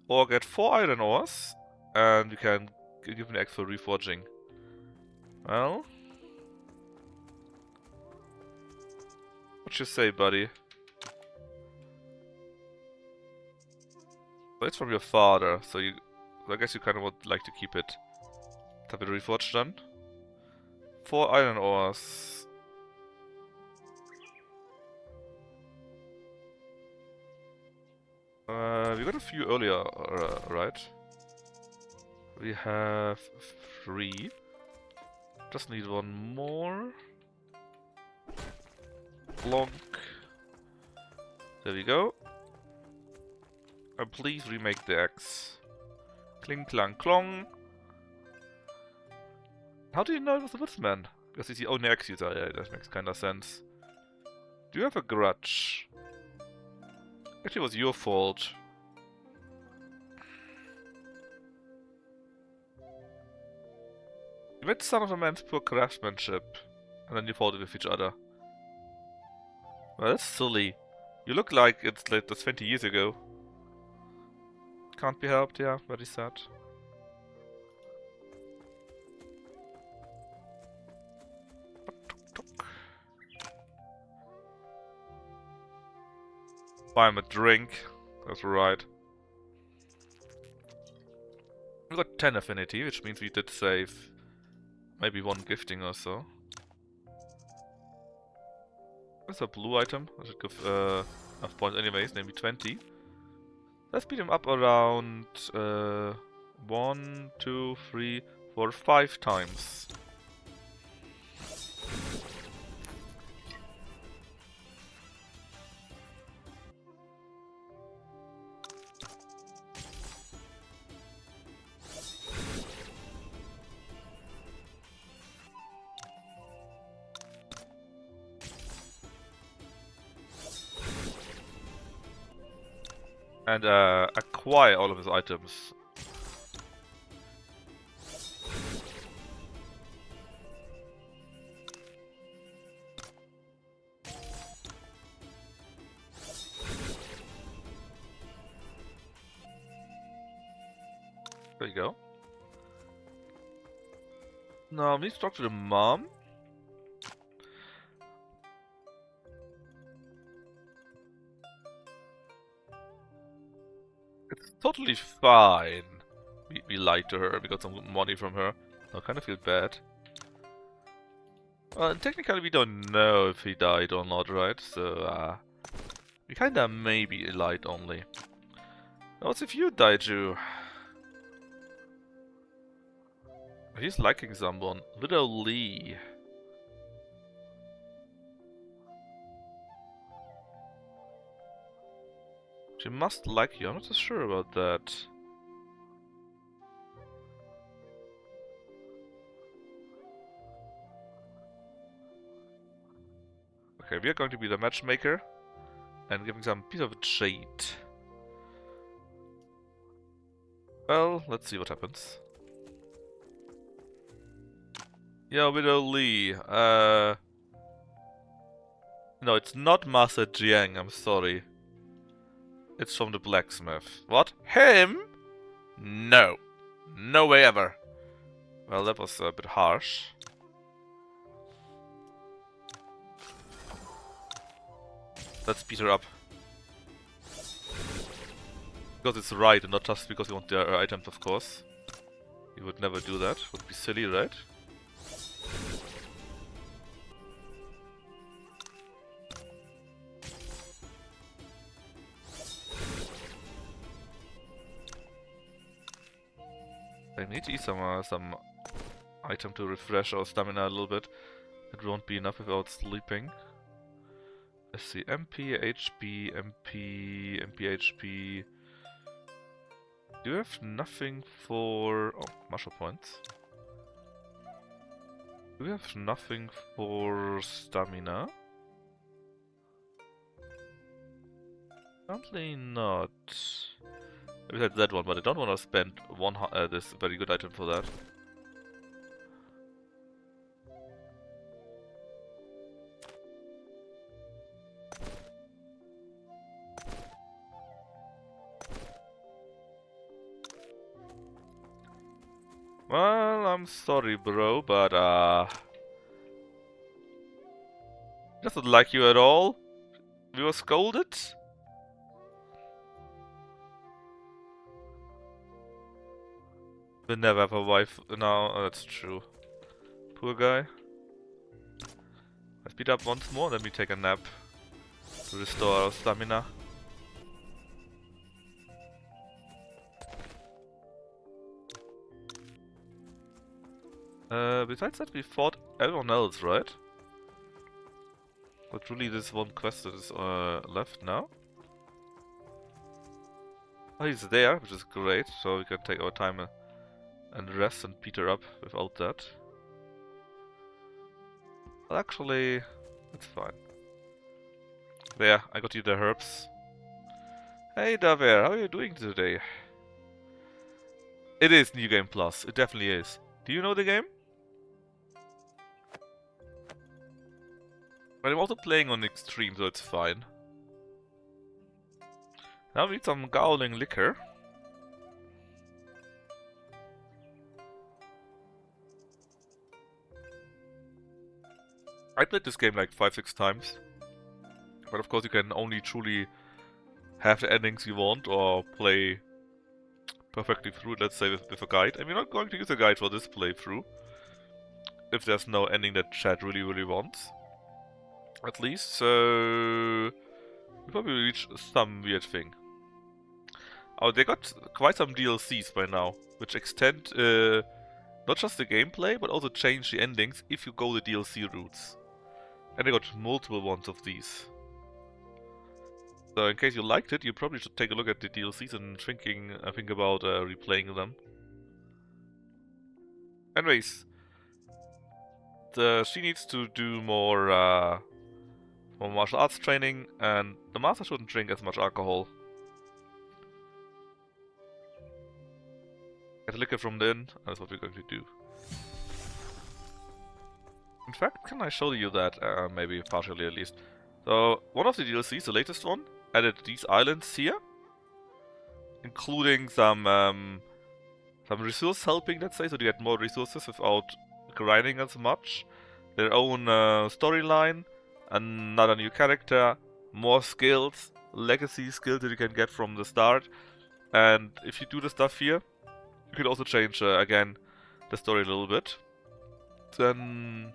or get 4 iron ores, and you can give an egg for reforging. Well, what you say, buddy? Well, it's from your father, so I guess you kind of would like to keep it. Have it reforged done. 4 iron ores. We got a few earlier, right? We have 3. Just need 1 more. Plonk. There we go. And please remake the X. Kling clang clong. How do you know it was the Woodsman? Because he's the only X user. Yeah, that makes kinda sense. Do you have a grudge? Actually, it was your fault. You made son of a man's poor craftsmanship, and then you fought with each other. Well, that's silly. You look like it's like that's 20 years ago. Can't be helped, yeah, very sad. Buy him a drink. That's right. We got 10 affinity, which means we did save maybe 1 gifting or so. That's a blue item. I should give enough points anyways, maybe 20. Let's beat him up around 1, 2, 3, 4, 5 times. And acquire all of his items. There you go. Now, we need to talk to the mom. It's totally fine. We lied to her, we got some money from her. I kind of feel bad. Well, technically we don't know if he died or not, right? So, we kinda maybe lied only. What's if you died, Jew? He's liking someone. Widow Lee. She must like you, I'm not so sure about that. Okay, we are going to be the matchmaker and giving some piece of jade. Well, let's see what happens. Yeah, Widow Lee. No, it's not Master Jiang, I'm sorry. It's from the blacksmith. What? Him? No. No way ever. Well, that was a bit harsh. Let's beat her up. Because it's right and not just because you want their items, of course. You would never do that. Would be silly, right? I need to eat some item to refresh our stamina a little bit. It won't be enough without sleeping. Let's see, MP, HP, MP, MP, HP. Do you have nothing for... oh, martial points. Do we have nothing for stamina? Apparently not. Maybe that's that one, but I don't want to spend this very good item for that. Well, I'm sorry, bro, but doesn't like you at all. We were scolded. We'll never have a wife. No, that's true. Poor guy. Let's beat up once more, then we take a nap to restore our stamina. Besides that, we fought everyone else, right? But really, this one quest that is left now. Oh, he's there, which is great, so we can take our time and rest and beat her up without that. Well, actually, it's fine. There, I got you the herbs. Hey Daver, how are you doing today? It is New Game Plus, it definitely is. Do you know the game? But I'm also playing on extreme, so it's fine. Now we need some Gowling liquor. I played this game like 5-6 times. But of course you can only truly have the endings you want or play perfectly through it, let's say with a guide. And we're not going to use a guide for this playthrough. If there's no ending that chat really wants. At least, so we probably reach some weird thing. Oh, they got quite some DLCs by now, which extend not just the gameplay, but also change the endings if you go the DLC routes. And they got multiple ones of these. So in case you liked it, you probably should take a look at the DLCs and think about replaying them. Anyways, she needs to do more martial arts training, and the master shouldn't drink as much alcohol. Get liquor from the inn, and that's what we're going to do. In fact, can I show you that? Maybe partially at least. So, one of the DLCs, the latest one, added these islands here. Including some resource helping, let's say, so you get more resources without grinding as much. Their own storyline, another new character, more skills, legacy skills that you can get from the start. And if you do the stuff here, you can also change, again, the story a little bit. Then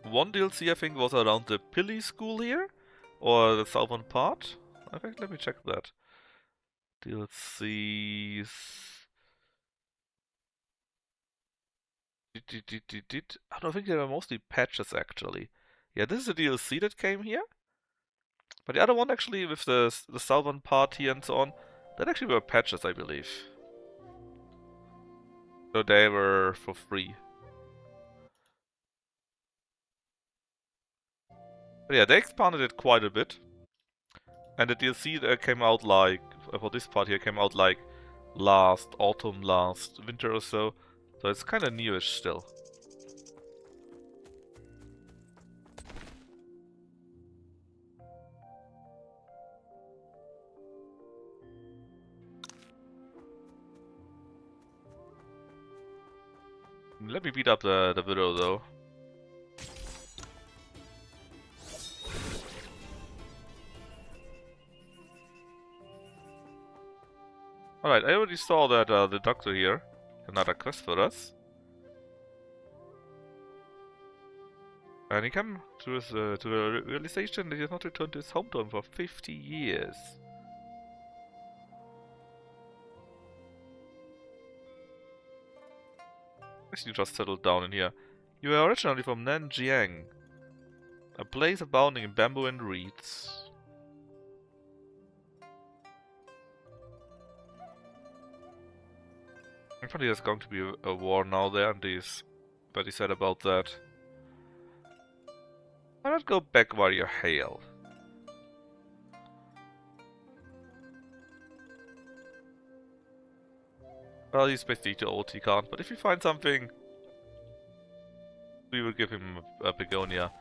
one DLC I think was around the Pili school here, or the southern part. I think, let me check that. DLCs. I don't think they were mostly patches actually. Yeah, this is a DLC that came here. But the other one actually with the southern part here and so on, that actually were patches, I believe. So they were for free. But yeah, they expanded it quite a bit. And the DLC that came out like, for this part here, came out like last autumn, last winter or so. So it's kind of newish still. Let me beat up the widow though. Alright, I already saw that the doctor here. Another quest for us. And he came to the realization that he has not returned to his hometown for 50 years. Guess you just settled down in here. You are originally from Nanjiang, a place abounding in bamboo and reeds. Apparently there's going to be a war now there, and he's pretty sad about that. Why not go back where you hail? Well, he's basically too old, he can't, but if you find something, we will give him a begonia.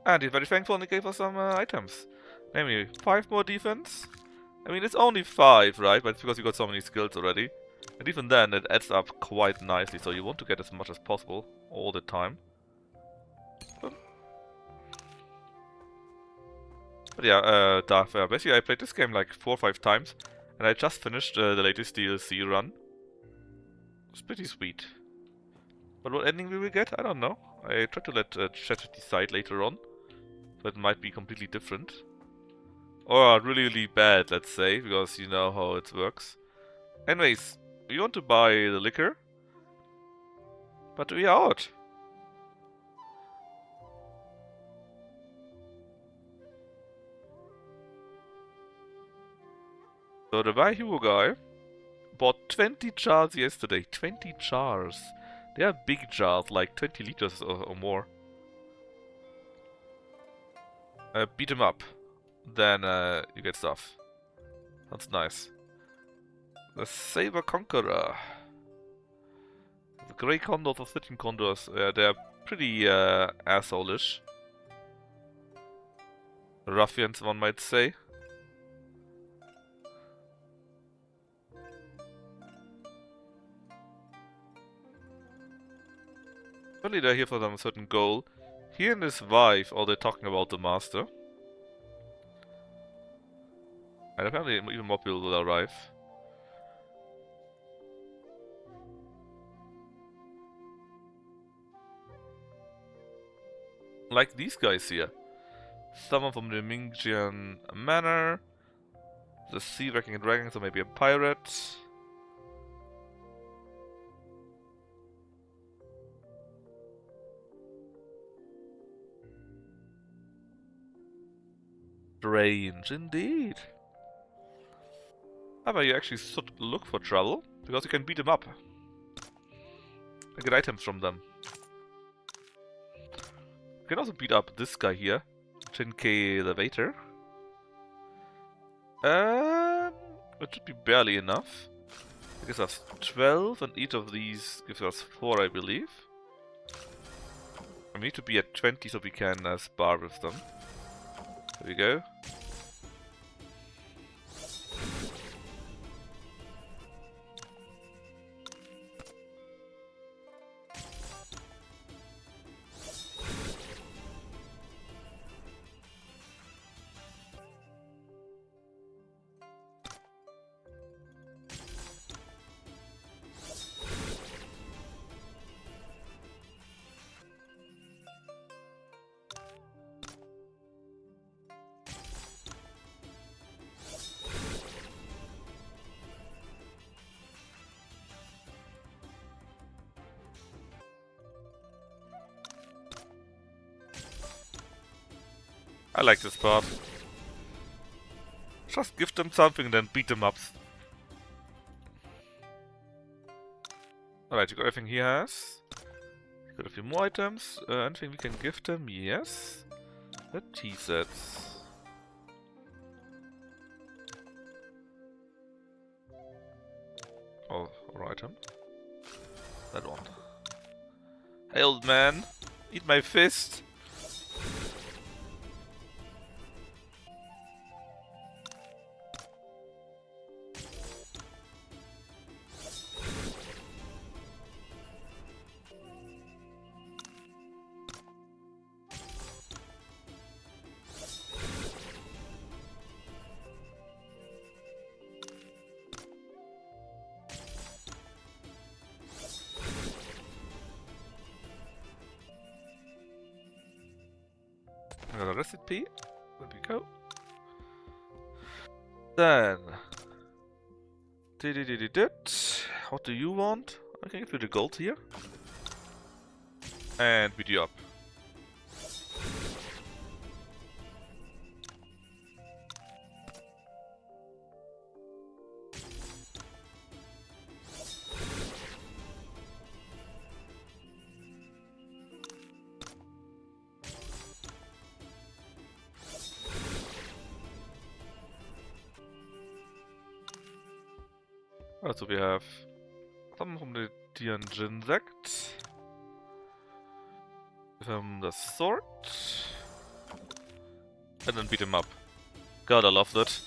And he's very thankful and he gave us some items. Namely, 5 more defense. I mean, it's only 5, right? But it's because you got so many skills already. And even then, it adds up quite nicely, so you want to get as much as possible all the time. But yeah, basically I played this game like 4 or 5 times, and I just finished the latest DLC run. It's pretty sweet. But what ending we will get, I don't know. I try to let chat decide later on, so it might be completely different. Or really, really bad, let's say, because you know how it works. Anyways, we want to buy the liquor, but we are out. So the buy hero guy bought 20 jars yesterday. 20 jars. They are big jars, like 20 liters or more. Beat him up. Then you get stuff. That's nice. The Saber Conqueror. The Grey Condors or Sitting Condors. They're pretty asshole-ish. Ruffians, one might say. Surely they're here for some certain goal. He and his wife, or they're talking about the master. And apparently even more people will arrive. Like these guys here. Someone from the Mingjian Manor. The Sea Wrecking Dragon, so maybe a pirate. Strange indeed. However, you actually should look for trouble, because you can beat them up. And get items from them. You can also beat up this guy here, 10k elevator. It should be barely enough. It gives us 12, and each of these gives us 4, I believe. We need to be at 20 so we can spar with them. There we go. I like this part. Just give them something, then beat them up. Alright, you got everything he has. Got a few more items. Anything we can give them? Yes. The tea sets. Oh, or item. That one. Hey, old man. Eat my fist. Another recipe. There we go. Then. What do you want? I can give you the gold here. And beat you up. Also we have someone from the Tianjin sect. Give him the sword. And then beat him up. God, I love that.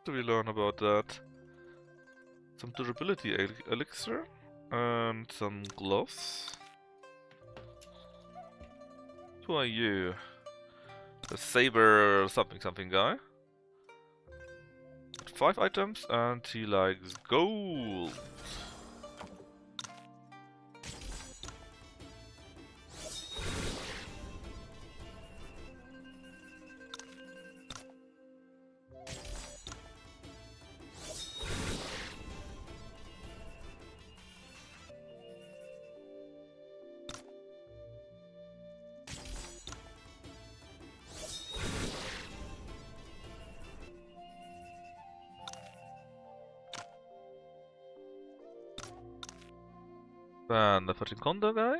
Do we learn about that? Some durability elixir and some gloves. Who are you? The saber something guy. 5 items and he likes gold. Then the fucking Kondo guy.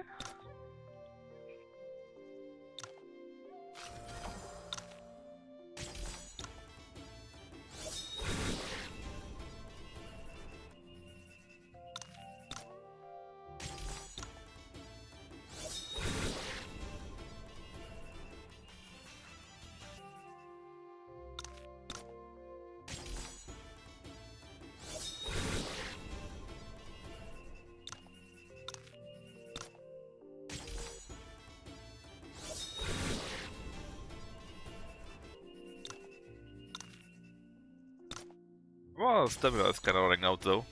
Well, stamina is kinda running out though.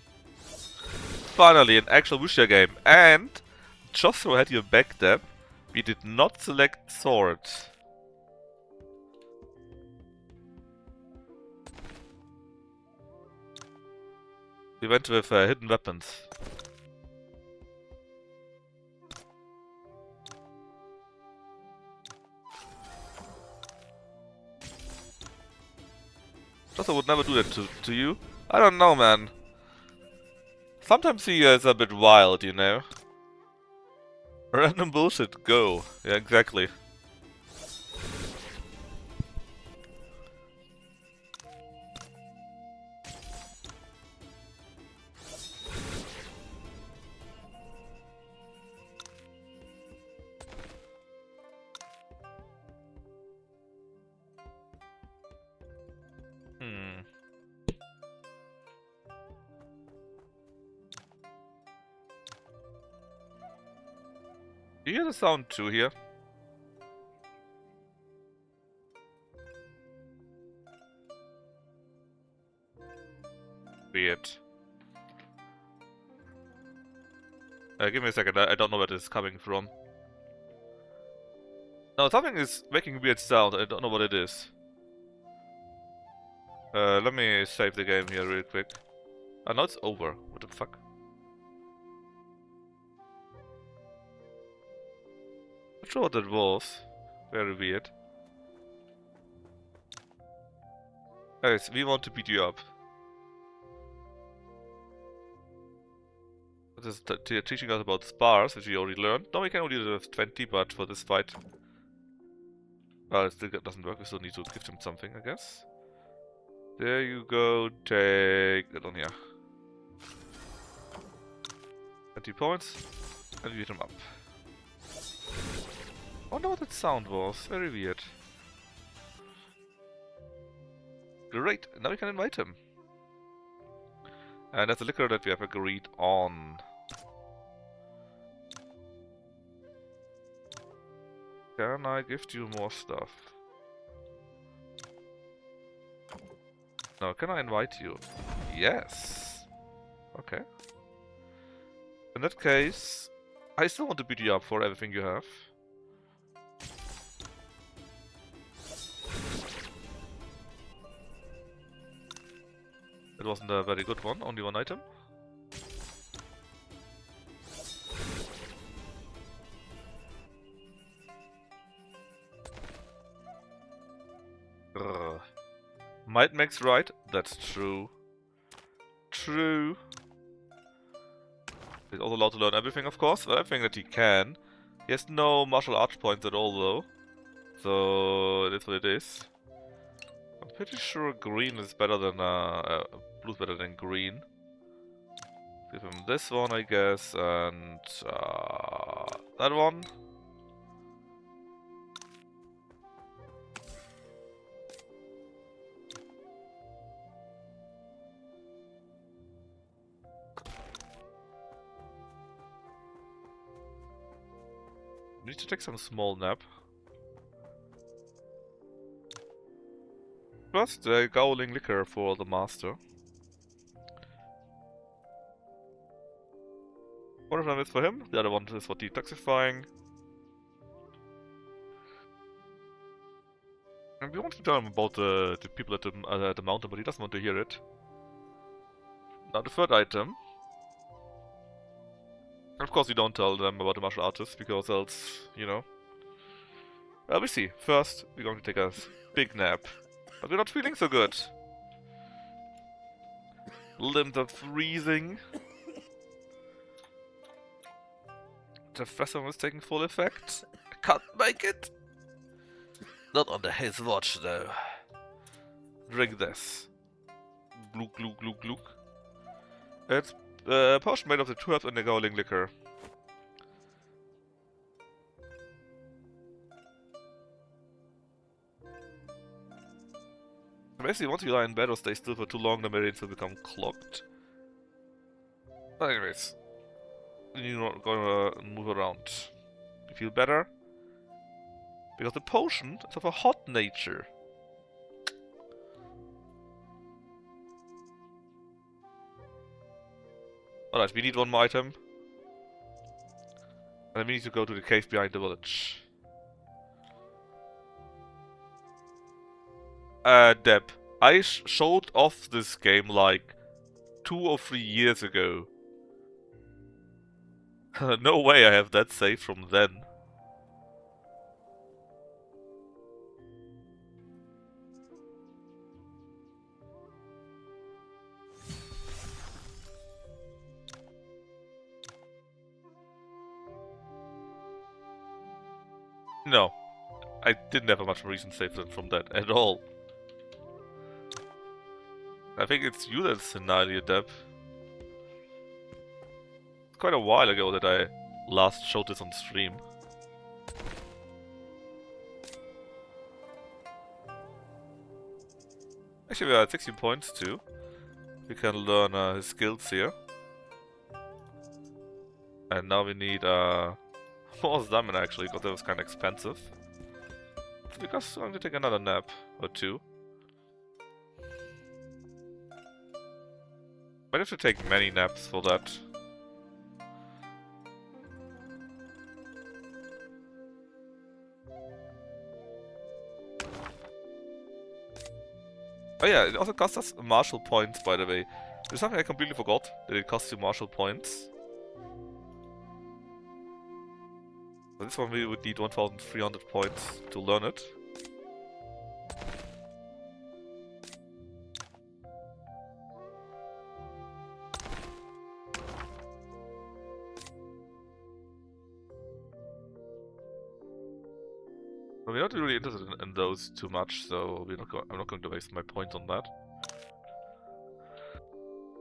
Finally, an actual wuxia game. And just so I had your back dab, we did not select sword. We went with hidden weapons. Just I would never do that to you. I don't know, man. Sometimes he is a bit wild, you know. Random bullshit, go. Yeah, exactly. Do you hear the sound too here? Weird. Give me a second, I don't know where this is coming from. No, something is making weird sound, I don't know what it is. Let me save the game here real quick. Oh, now it's over. What the fuck? Not sure what that was. Very weird. Guys, we want to beat you up. This is teaching us about spars, which we already learned. No, we can only do 20, but for this fight... Well, it still doesn't work, we still need to give him something, I guess. There you go, take that on here. 20 points, and beat him up. I wonder what that sound was, very weird. Great, now we can invite him. And that's a liquor that we have agreed on. Can I gift you more stuff? No, can I invite you? Yes! Okay. In that case, I still want to beat you up for everything you have. It wasn't a very good one, only one item. Grr. Might makes right, that's true. True. He's also allowed to learn everything, of course, everything that he can. He has no martial arts points at all, though. So, it is what it is. I'm pretty sure green is better than, blue's better than green. Give him this one, I guess, and, that one. Need to take some small nap. First, Gowling Liquor for the Master. One of them is for him, the other one is for detoxifying. And we want to tell him about the people at the mountain, but he doesn't want to hear it. Now the third item. Of course we don't tell them about the martial artist, because else, you know. We see. First, we're going to take a big nap. But we're not feeling so good. Limbs are freezing. The Fessum is taking full effect. I can't make it. Not under his watch, though. Drink this. Glug, glug, glug, glug. It's a potion made of the two herbs and the Gowling Liquor. Basically, once you lie in bed or stay still for too long, the meridians will become clogged. But anyways, you're not gonna move around. You feel better? Because the potion is of a hot nature. Alright, we need one more item. And then we need to go to the cave behind the village. Deb, I showed off this game like 2 or 3 years ago. No way I have that saved from then. No, I didn't have a much reason save them from that at all. I think it's you that's an idea, Deb. It's quite a while ago that I last showed this on stream. Actually, we are at 16 points too. We can learn his skills here. And now we need more stamina actually, because that was kind of expensive. Because I'm going to take another nap or two. Might have to take many naps for that. Oh yeah, it also costs us martial points, by the way. There's something I completely forgot, that it costs you martial points. For this one we would need 1,300 points to learn it. But we're not really interested in those too much, so I'm not going to waste my points on that.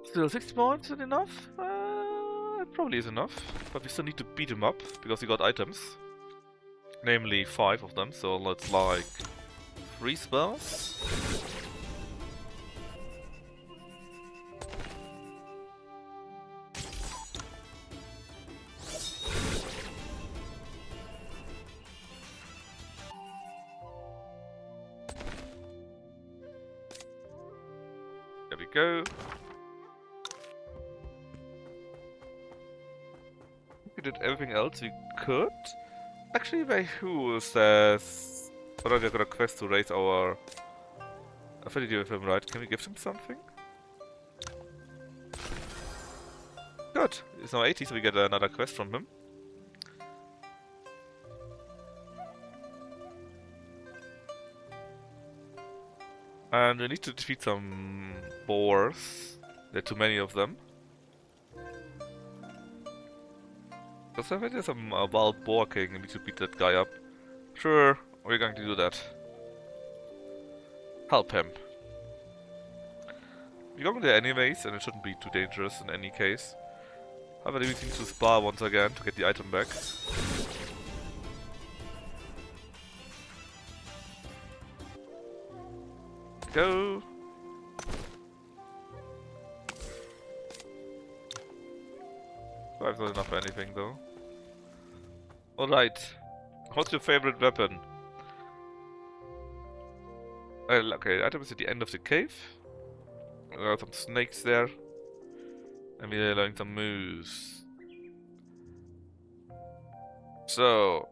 Still 60 points is enough? It probably is enough, but we still need to beat him up, because he got items. Namely 5 of them, so let's like 3 spells. There we go. We did everything else we could. Actually, by who says... Alright, I got a quest to raise our affinity with him, right? Can we give him something? Good. He's now 80, so we get another quest from him. And we need to defeat some boars. There are too many of them. Because I think there's some wild boar king and we need to beat that guy up. Sure, we're going to do that. Help him. We're going there anyways, and it shouldn't be too dangerous in any case. However, we need to spar once again to get the item back. Go! Five's not enough for anything though. Alright. What's your favorite weapon? Okay, item is at the end of the cave. There are some snakes there. And we're learning some moves. So,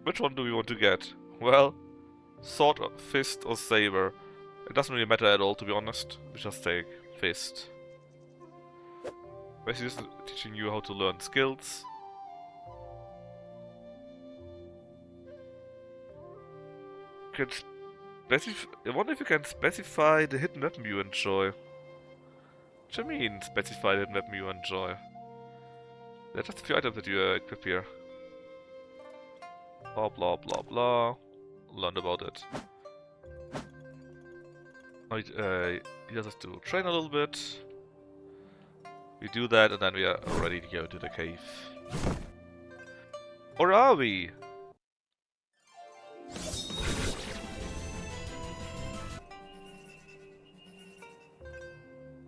which one do we want to get? Well, sword, or fist, or saber. It doesn't really matter at all, to be honest. We just take fist. Basically, just teaching you how to learn skills. You can I wonder if you can specify the hidden weapon you enjoy. What do you mean, specify the hidden weapon you enjoy? There are just a few items that you equip here. Blah blah blah blah. Learned about it. He has us to train a little bit. We do that and then we are ready to go to the cave. Or are we?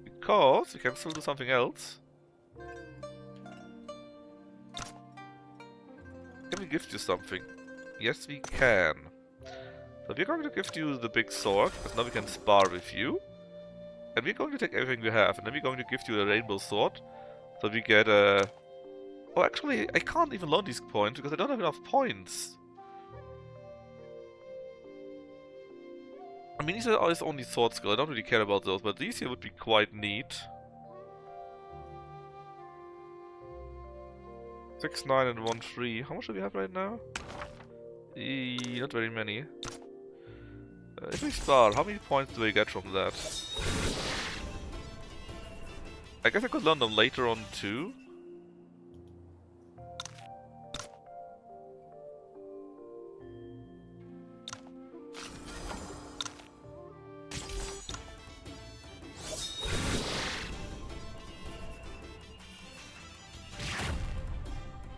Because we can still do something else. Can we gift you something? Yes, we can. So we're going to gift you the big sword, because now we can spar with you. And we're going to take everything we have, and then we're going to gift you a rainbow sword. So we get a... Oh, actually, I can't even learn these points, because I don't have enough points. I mean, these are his only sword skill, I don't really care about those, but these here would be quite neat. 6, 9 and 1, 3. How much do we have right now? Not very many. If we start, how many points do we get from that? I guess I could learn them later on too.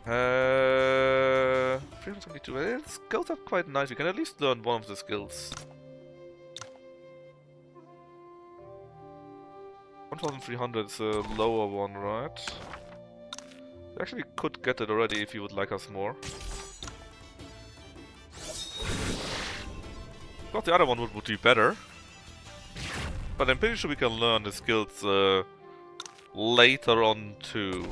Uh, 372. Skills are quite nice. We can at least learn one of the skills. 1300 is a lower one, right? We actually could get it already if you would like us more. Thought the other one would be better. But I'm pretty sure we can learn the skills later on too.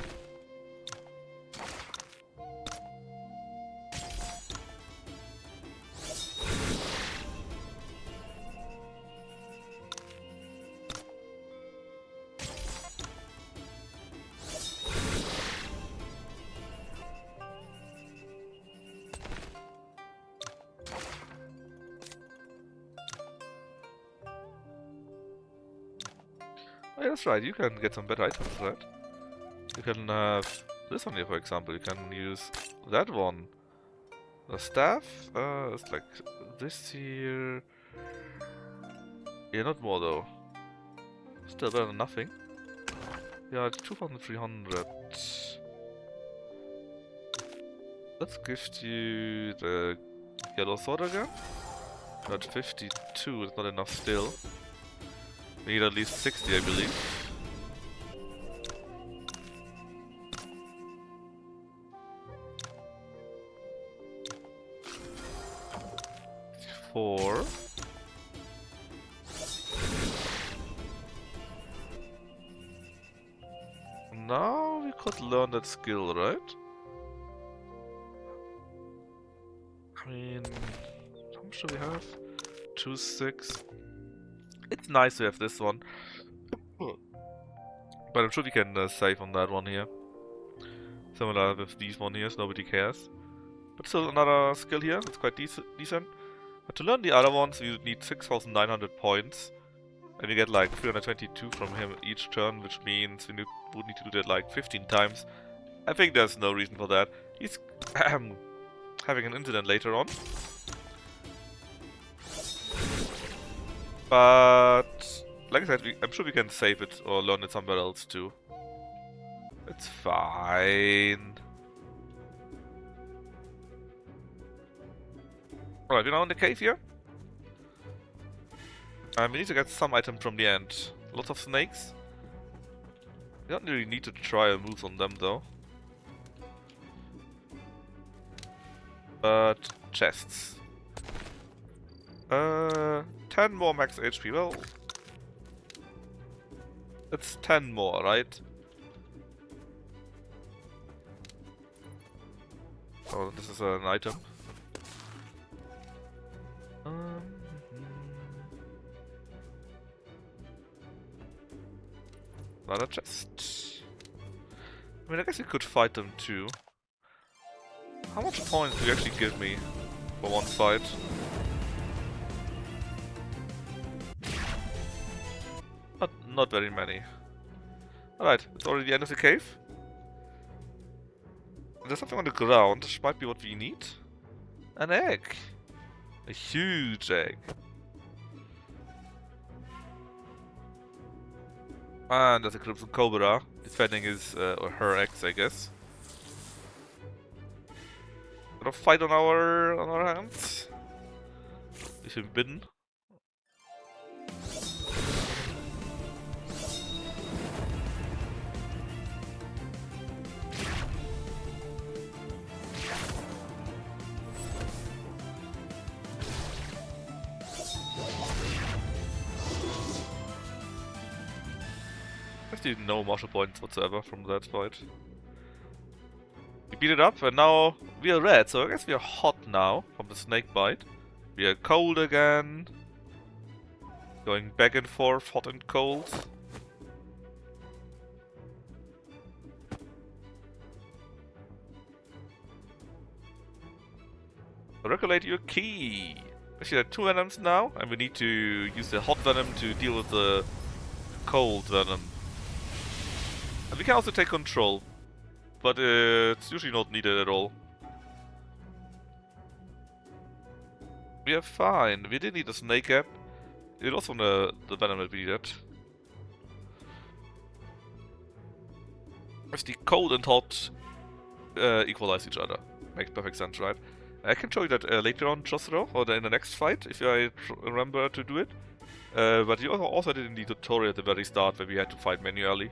Oh, yeah, that's right, you can get some better items, right? You can have this one here, for example. You can use that one. The staff, it's like this here. Yeah, not more though. Still better than nothing. Yeah, it's 2300. Let's gift you the yellow sword again. Not 52, it's not enough still. We need at least 60, I believe. Four. Now we could learn that skill, right? I mean, how much do we have? 2, 6. It's nice to have this one. But I'm sure we can save on that one here. Similar with these one here, so nobody cares. But still another skill here, it's quite decent. But to learn the other ones, we need 6,900 points. And we get like 322 from him each turn, which means we would need to do that like 15 times. I think there's no reason for that. He's having an incident later on. But, like I said, I'm sure we can save it or learn it somewhere else too. It's fine. Alright, we're now in the cave here. We need to get some item from the end. Lots of snakes. We don't really need to try a move on them though. But chests. 10 more max HP. Well, it's 10 more, right? Oh, this is an item. Another chest. I mean, I guess you could fight them too. How much points do you actually give me for one fight? Not very many. Alright, it's already the end of the cave. There's something on the ground, which might be what we need. An egg. A huge egg. And there's a Crimson Cobra defending his or her eggs, I guess. Got a fight on our hands. We've been bitten. Actually, no martial points whatsoever from that fight. We beat it up, and now we are red, so I guess we are hot now from the snake bite. We are cold again. Going back and forth, hot and cold. Regulate your ki. Actually, there are 2 venoms now, and we need to use the hot venom to deal with the cold venom. And we can also take control, but it's usually not needed at all. We are fine. We didn't need a snake app. It was on the venom that we needed. If the cold and hot equalize each other. Makes perfect sense, right? I can show you that later on, Josro, or in the next fight, if I remember to do it. But you also did it in the tutorial at the very start, where we had to fight manually.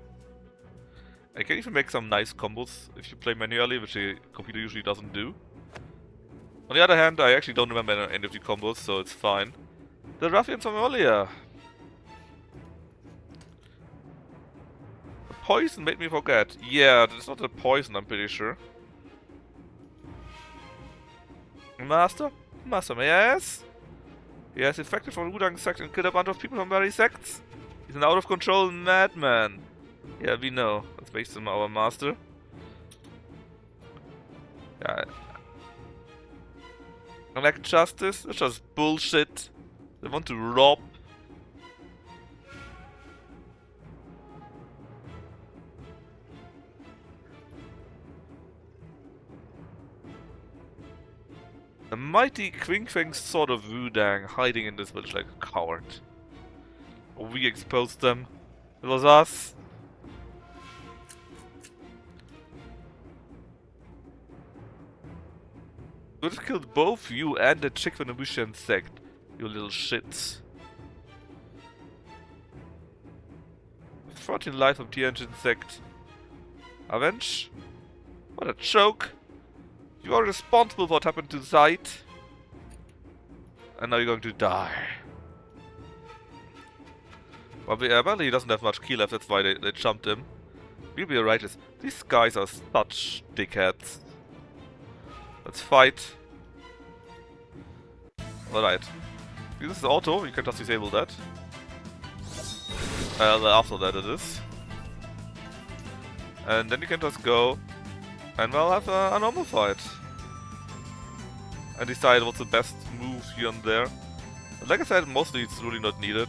I can even make some nice combos if you play manually, which the computer usually doesn't do. On the other hand, I actually don't remember any of the combos, so it's fine. The ruffians from earlier. The poison made me forget. Yeah, it's not the poison, I'm pretty sure. Master? Master, may I ask? He has infected from the Wudang sect and killed a bunch of people from various sects. He's an out-of-control madman. Yeah, we know. That's based on our master. Yeah. I like justice. It's just bullshit. They want to rob. A mighty Qing sort of Wudang hiding in this village like a coward. We exposed them. It was us. We just killed both you and the chick from the wuxia sect. You little shits. 14 lives from Tianjin sect. Avenge? What a joke. You are responsible for what happened to Zeit. And now you're going to die. But apparently he doesn't have much ki left, that's why they jumped him. We'll be alright. These guys are such dickheads. Let's fight. Alright. This is auto, you can just disable that. After that it is. And then you can just go and we'll have a normal fight. And decide what's the best move here and there. And like I said, mostly it's really not needed.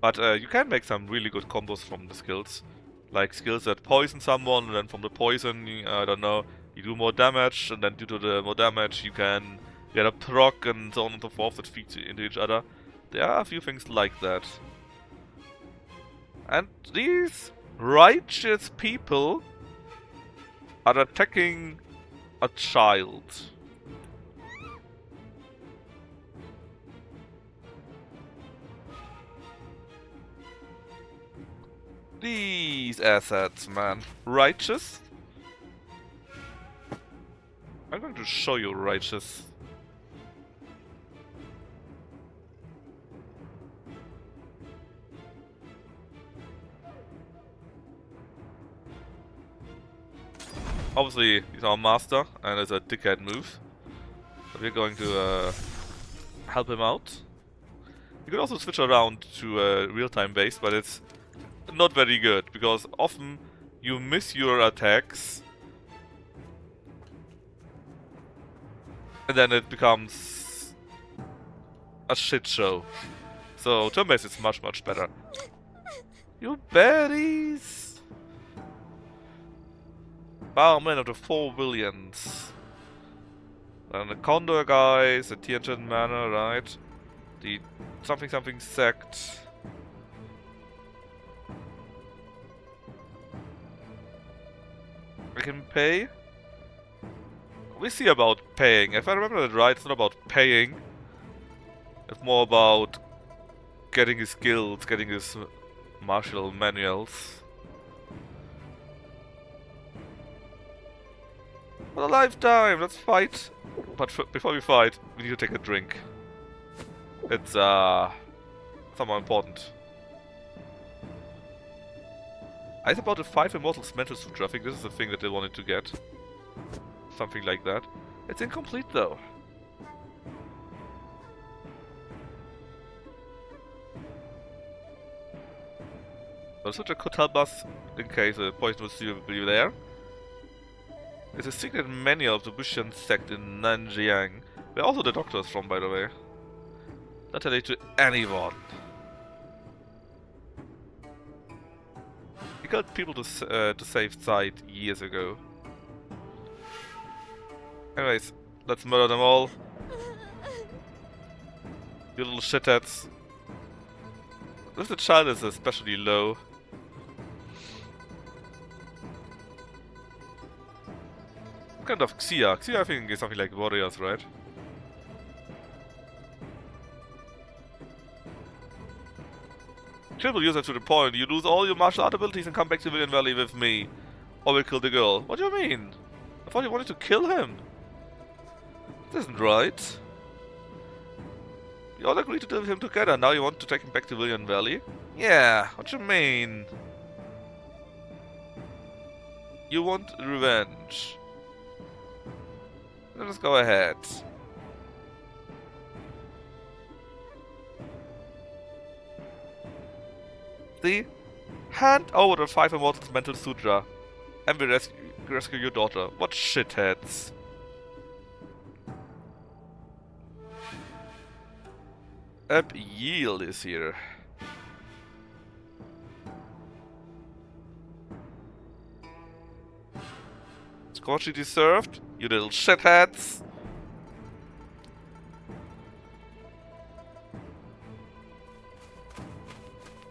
But you can make some really good combos from the skills. Like skills that poison someone, and then from the poison, I don't know, you do more damage, and then due to the more damage you can get a proc and so on and so forth that feeds into each other. There are a few things like that. And these righteous people are attacking a child. These assets, man. Righteous? I'm going to show you righteous. Obviously, he's our master, and it's a dickhead move. But we're going to help him out. You could also switch around to real-time based, but it's not very good, because often you miss your attacks, and then it becomes a shit show. So turn-based is much, much better. You baddies! Barman of the 4 billions. Then the Condor guys, the Tianjin Manor, right? The something something sect. We can pay. We see about paying. If I remember that right, it's not about paying. It's more about getting his skills, getting his martial manuals. For a lifetime, let's fight. But before we fight, we need to take a drink. It's somewhat important. I about the 5 Immortals Mental Sutra. I think this is the thing that they wanted to get. Something like that. It's incomplete though. The Sutra could help us in case a poison will be there. It's a secret manual of the Wuxian sect in Nanjiang. Where also the doctor is from, by the way. Not tell it to anyone. He killed people to save Zeit years ago. Anyways, let's murder them all. You little shitheads. If the child is especially low. What kind of wuxia? Wuxia I think is something like warriors, right? Kill will use it to the point. You lose all your martial art abilities and come back to Villian Valley with me. Or we'll kill the girl. What do you mean? I thought you wanted to kill him. This isn't right. We all agreed to deal with him together. Now you want to take him back to Villian Valley? Yeah, what you mean? You want revenge. Let us go ahead. See? Hand over the 5 Immortals Mental Sutra. And we rescue your daughter. What shitheads. Up Yield is here. Score she deserved, you little shitheads.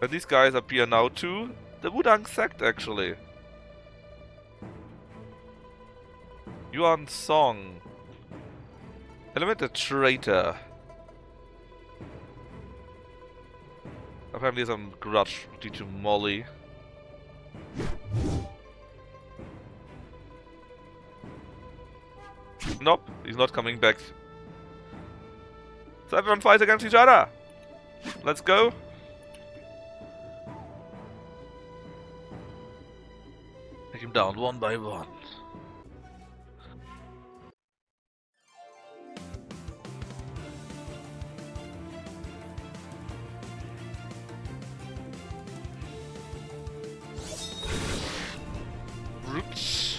And these guys appear now too. The Wudang sect, actually. Yuan Song. Eliminate traitor. Apparently some grudge due to Molly. Nope, he's not coming back. So everyone fights against each other. Let's go. Take him down one by one. Roots.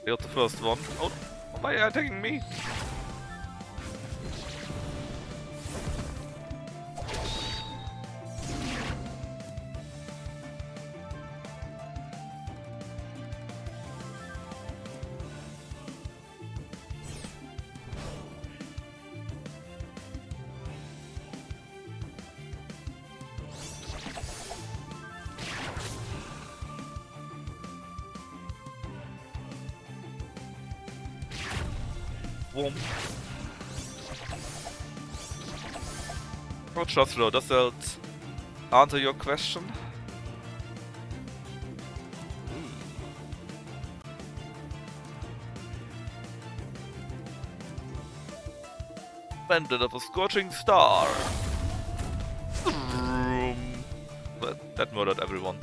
They got the first one. Oh, why are you attacking me? Womp. Oh, Josro, does that answer your question? Bandit of a scorching star. That murdered everyone.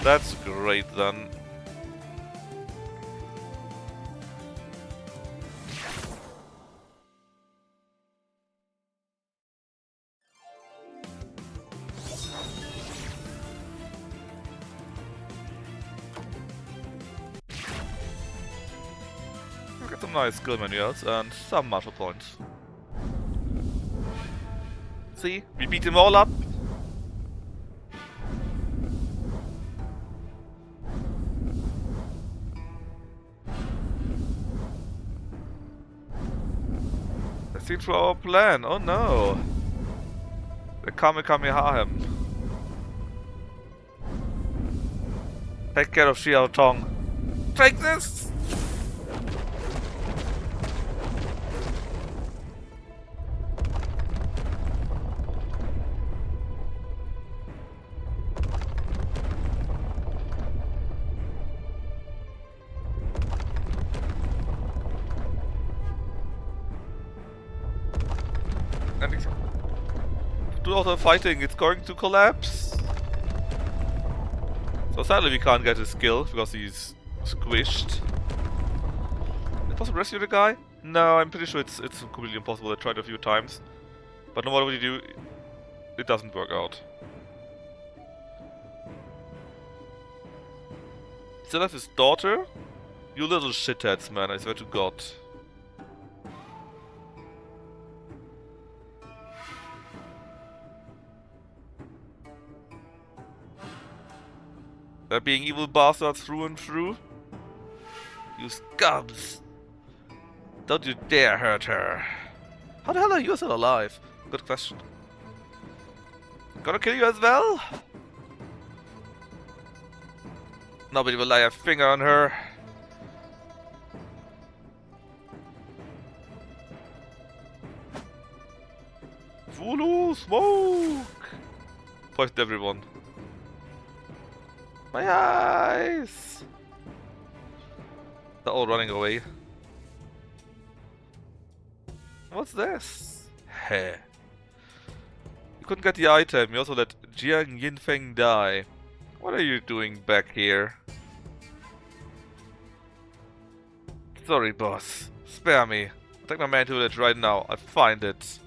That's great then. Get some nice skill manuals and some martial points. See? We beat them all up. They see through our plan. Oh no. They Kamehameha him. Take care of Xiao Tong. Take this! And do all the fighting, it's going to collapse. So sadly we can't get his skill because he's squished. Is it possible to rescue the guy? No, I'm pretty sure it's completely impossible. I tried a few times. But no matter what you do, it doesn't work out. Still have his daughter? You little shitheads, man, I swear to God. They're being evil bastards through and through. You scubs! Don't you dare hurt her! How the hell are you still alive? Good question. Gonna kill you as well? Nobody will lay a finger on her. Vulu, smoke! Poisoned everyone. My eyes! They're all running away. What's this? Heh. You couldn't get the item, you also let Jiang Yinfeng die. What are you doing back here? Sorry, boss. Spare me. I'll take my man to it right now. I'll find it.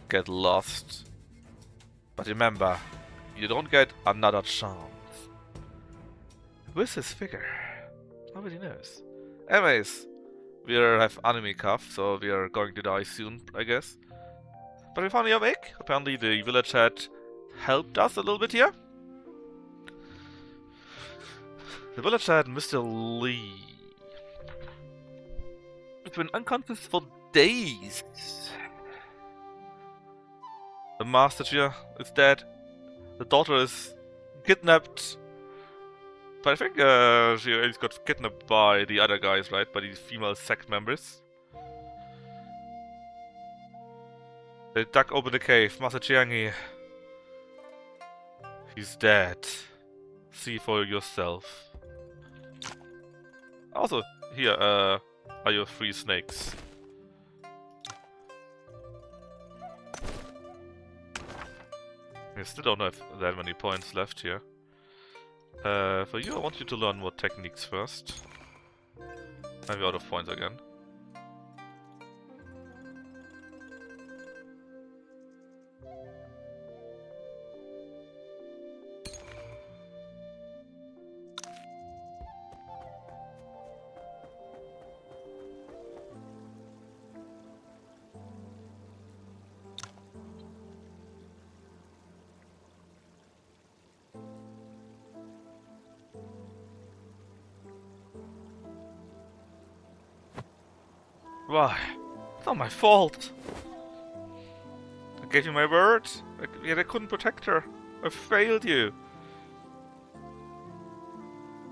Get lost. But remember, you don't get another chance. Where's his figure? Nobody knows. Anyways, we have enemy cuff, so we are going to die soon, I guess. But we found Yamek. Apparently the village had helped us a little bit here. The village had Mr. Lee. It's been unconscious for days. The master here is dead. The daughter is kidnapped. But I think she at least got kidnapped by the other guys, right? By these female sect members. They dug open the cave. Master Chiangi. He's dead. See for yourself. Also, here are your 3 snakes. I still don't have that many points left here. For you, I want you to learn more techniques first. I'm out of points again. Why? It's not my fault. I gave you my word. Yet I couldn't protect her. I failed you.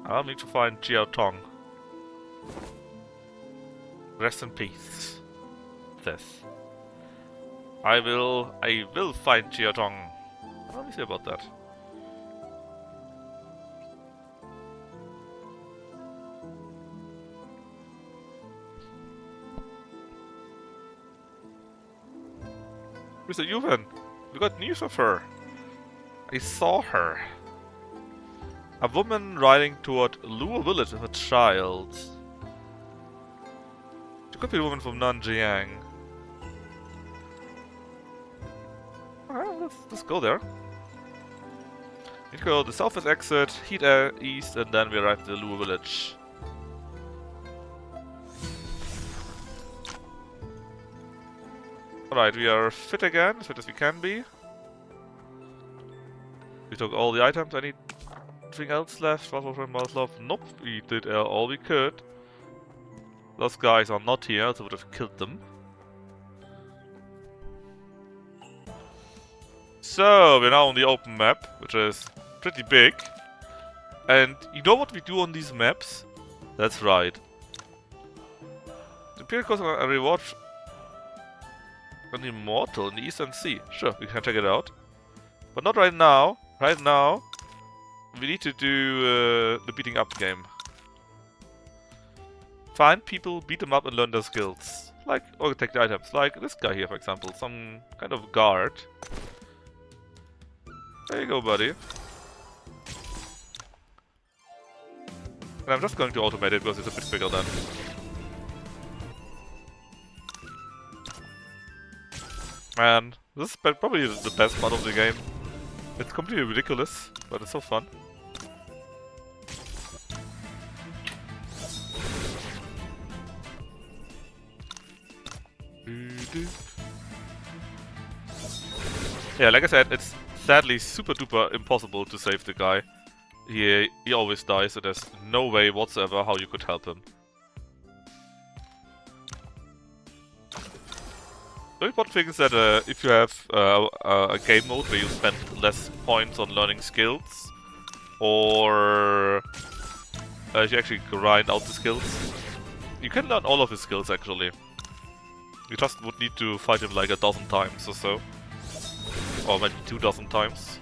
I'll need to find Jiao Tong. Rest in peace. This. I will find Jiao Tong. Let me see about that. Mr. Yuvan, we got news of her. I saw her. A woman riding toward Luo village with a child. She could be a woman from Nanjiang. Alright, let's go there. We go the southwest exit, head east, and then we arrive at the Luo village. Alright, we are fit again, as fit as we can be. We took all the items. Anything else left? Nope, we did all we could. Those guys are not here, so we would have killed them. So, we're now on the open map, which is pretty big. And you know what we do on these maps? That's right. The Imperial Coast and reward an immortal in the Eastern Sea. Sure, we can check it out. But not right now. Right now, we need to do the beating up game. Find people, beat them up and learn their skills. Like, or take the items. Like this guy here, for example. Some kind of guard. There you go, buddy. And I'm just going to automate it because it's a bit bigger then. And this is probably the best part of the game. It's completely ridiculous, but it's so fun. Yeah, like I said, it's sadly super duper impossible to save the guy. He always dies, so there's no way whatsoever how you could help him. The important thing is that if you have a game mode where you spend less points on learning skills, or if you actually grind out the skills, you can learn all of his skills actually. You just would need to fight him like 1,000 times or so. Or maybe 2,000 times.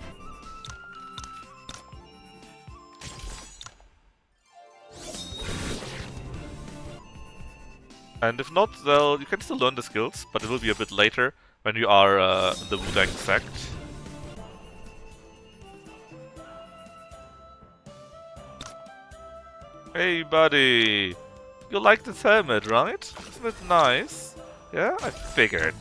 And if not, well, you can still learn the skills, but it will be a bit later when you are in the Wudang sect. Hey buddy! You like this helmet, right? Isn't it nice? Yeah, I figured.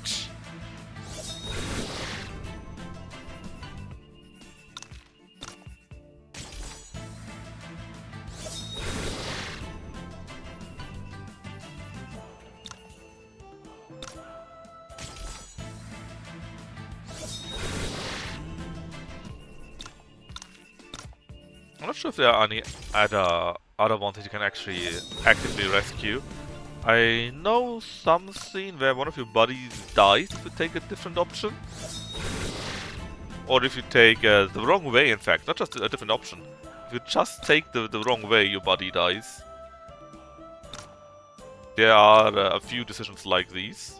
I'm not sure if there are any other ones that you can actually actively rescue. I know some scene where one of your buddies dies if you take a different option. Or if you take the wrong way, in fact, not just a different option. If you just take the wrong way, your buddy dies. There are a few decisions like these.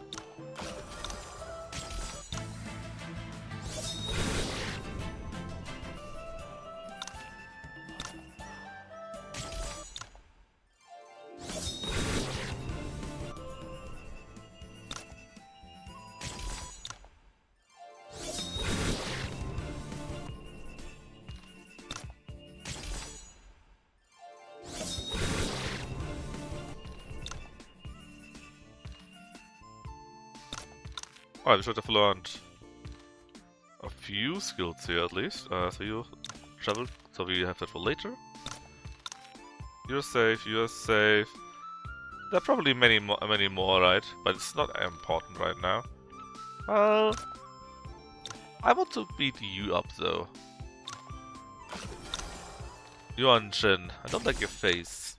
Oh, we should have learned a few skills here at least. So you travel, so we have that for later. You're safe, you're safe. There are probably many more, right? But it's not important right now. Well, I want to beat you up though. Yuan Shin, I don't like your face.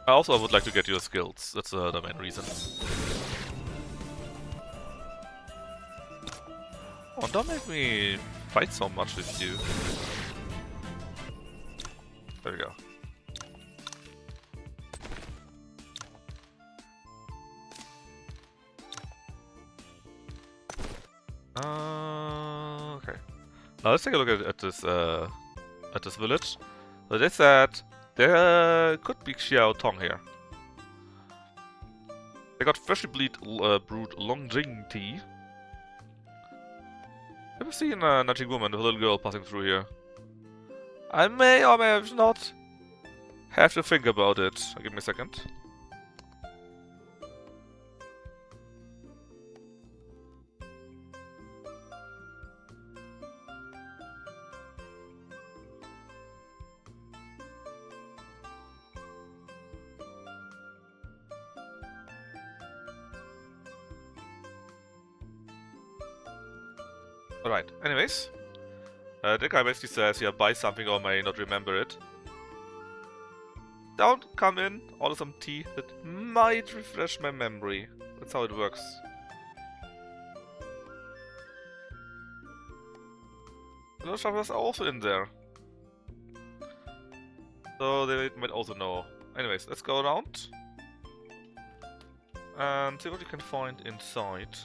Also, I would like to get your skills. That's the main reason. Oh, don't make me fight so much with you. There we go. Okay. Now let's take a look at this village. So they said there could be Xiao Tong here. They got freshly brewed Longjing tea. Have you seen a nudging woman with a little girl passing through here? I may or may have not have to think about it. Give me a second. Alright, anyways. The guy basically says, yeah, buy something or may not remember it. Don't come in, order some tea that might refresh my memory. That's how it works. The shoppers are also in there. So they might also know. Anyways, let's go around. And see what you can find inside.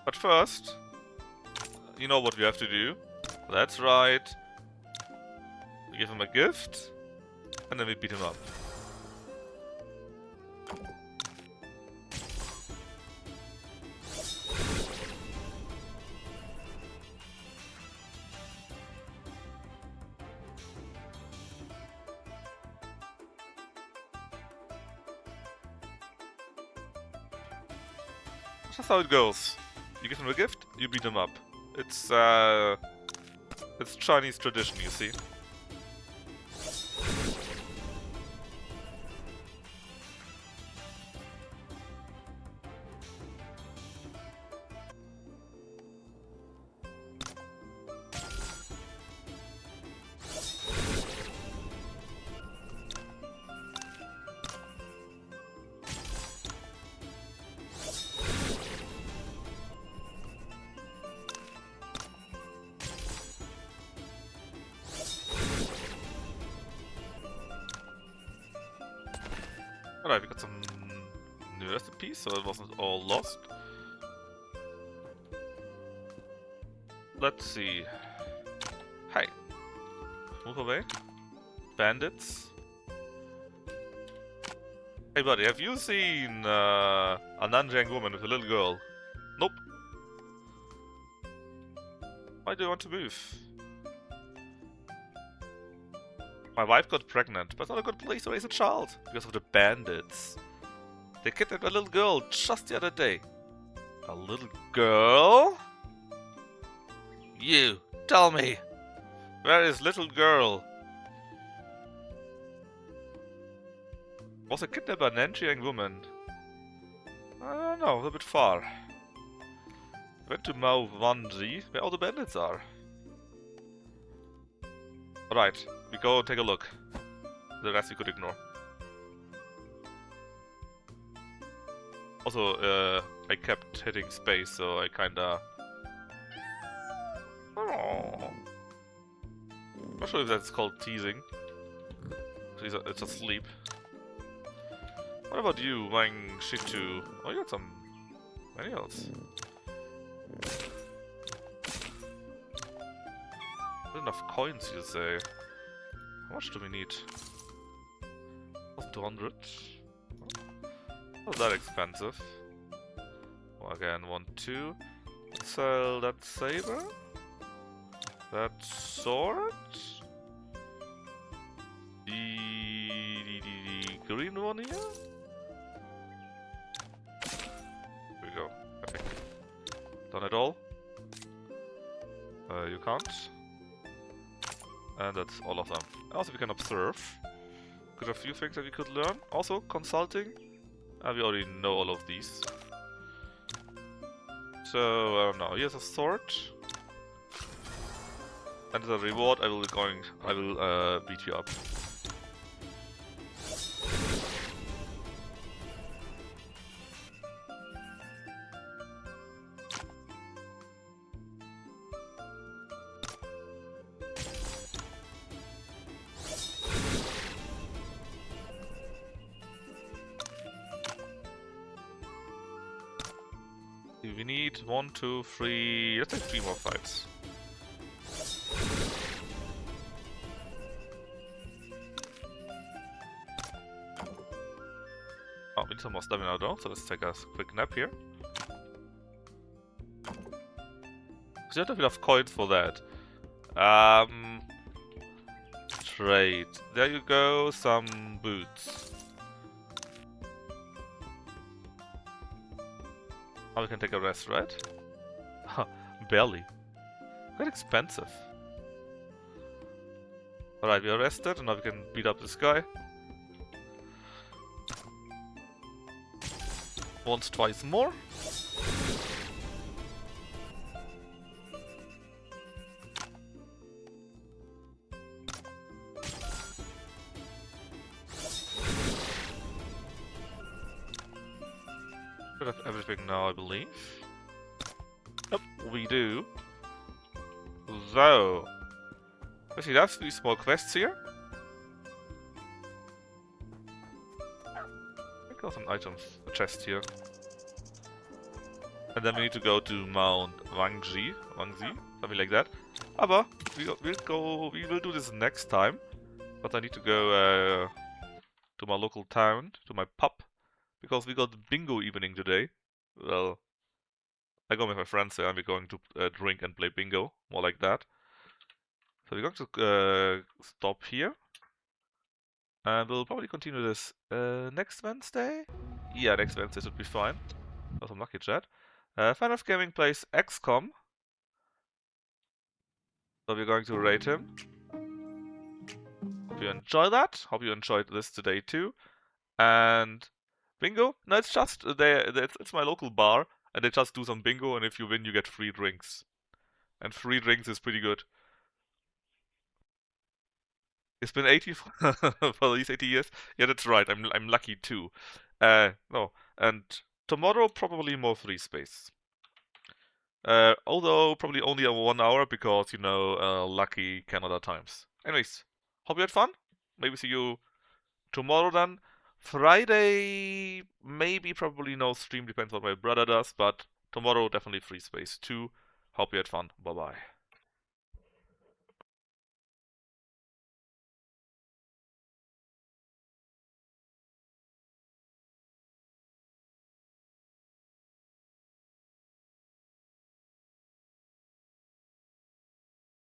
But first, you know what we have to do. That's right. We give him a gift, and then we beat him up. That's how it goes. You give him a gift, you beat him up. It's Chinese tradition, you see. Alright, we got some new recipes, so it wasn't all lost. Let's see. Hey. Move away. Bandits. Hey buddy, have you seen a Nanjiang woman with a little girl? Nope. Why do you want to move? My wife got pregnant, but it's not a good place to raise a child because of the bandits. They kidnapped a little girl just the other day. A little girl? You, tell me, where is little girl? Was a kidnapper a Nanjiang woman? I don't know, a bit far. Went to Mao Wanji, where all the bandits are. Alright, we go and take a look. The rest we could ignore. Also, I kept hitting space, so I kinda... Oh. Not sure if that's called teasing. It's asleep. What about you, Wang Shitu? Oh, you got some manuals. Not enough coins, you say. How much do we need? 1,200. Not that expensive. Well, again, 1, 2. Let's sell that saber. That sword. The green one here. Here we go. Okay. Done it all. You can't. And that's all of them. Also, we can observe. Got a few things that we could learn. Also, consulting. We already know all of these. So, I don't know. Here's a sword. And as a reward, I will beat you up. need 1, 2, 3. Let's take 3 more fights. Oh, we need some more stamina though, so let's take a quick nap here. Because you don't have enough coins for that. Trade. There you go, some boots. Oh, we can take a rest, right? Barely. Quite expensive. Alright, we are rested, and now we can beat up this guy. Once, twice more. Should have everything now, I believe. Yep, we do. So, actually, that's 3 small quests here. I got some items, a chest here. And then we need to go to Mount Wangji, something like that. Aber we will do this next time. But I need to go to my local town, to my pub, because we got bingo evening today. Well, I go with my friends there and we're going to drink and play bingo, more like that. So we're going to stop here. And we'll probably continue this next Wednesday. Yeah, next Wednesday should be fine. Got some lucky chat. Fan of Gaming plays XCOM. So we're going to rate him. Hope you enjoy that. Hope you enjoyed this today too. And bingo? No, it's just it's my local bar, and they just do some bingo, and if you win, you get free drinks. And free drinks is pretty good. It's been 80 for these 80 years. Yeah, that's right. I'm lucky too. No, and tomorrow probably more free space. Although probably only a 1 hour because you know lucky Canada times. Anyways, hope you had fun. Maybe see you tomorrow then. Friday, maybe probably no stream, depends what my brother does, but tomorrow definitely free space too. Hope you had fun. Bye bye.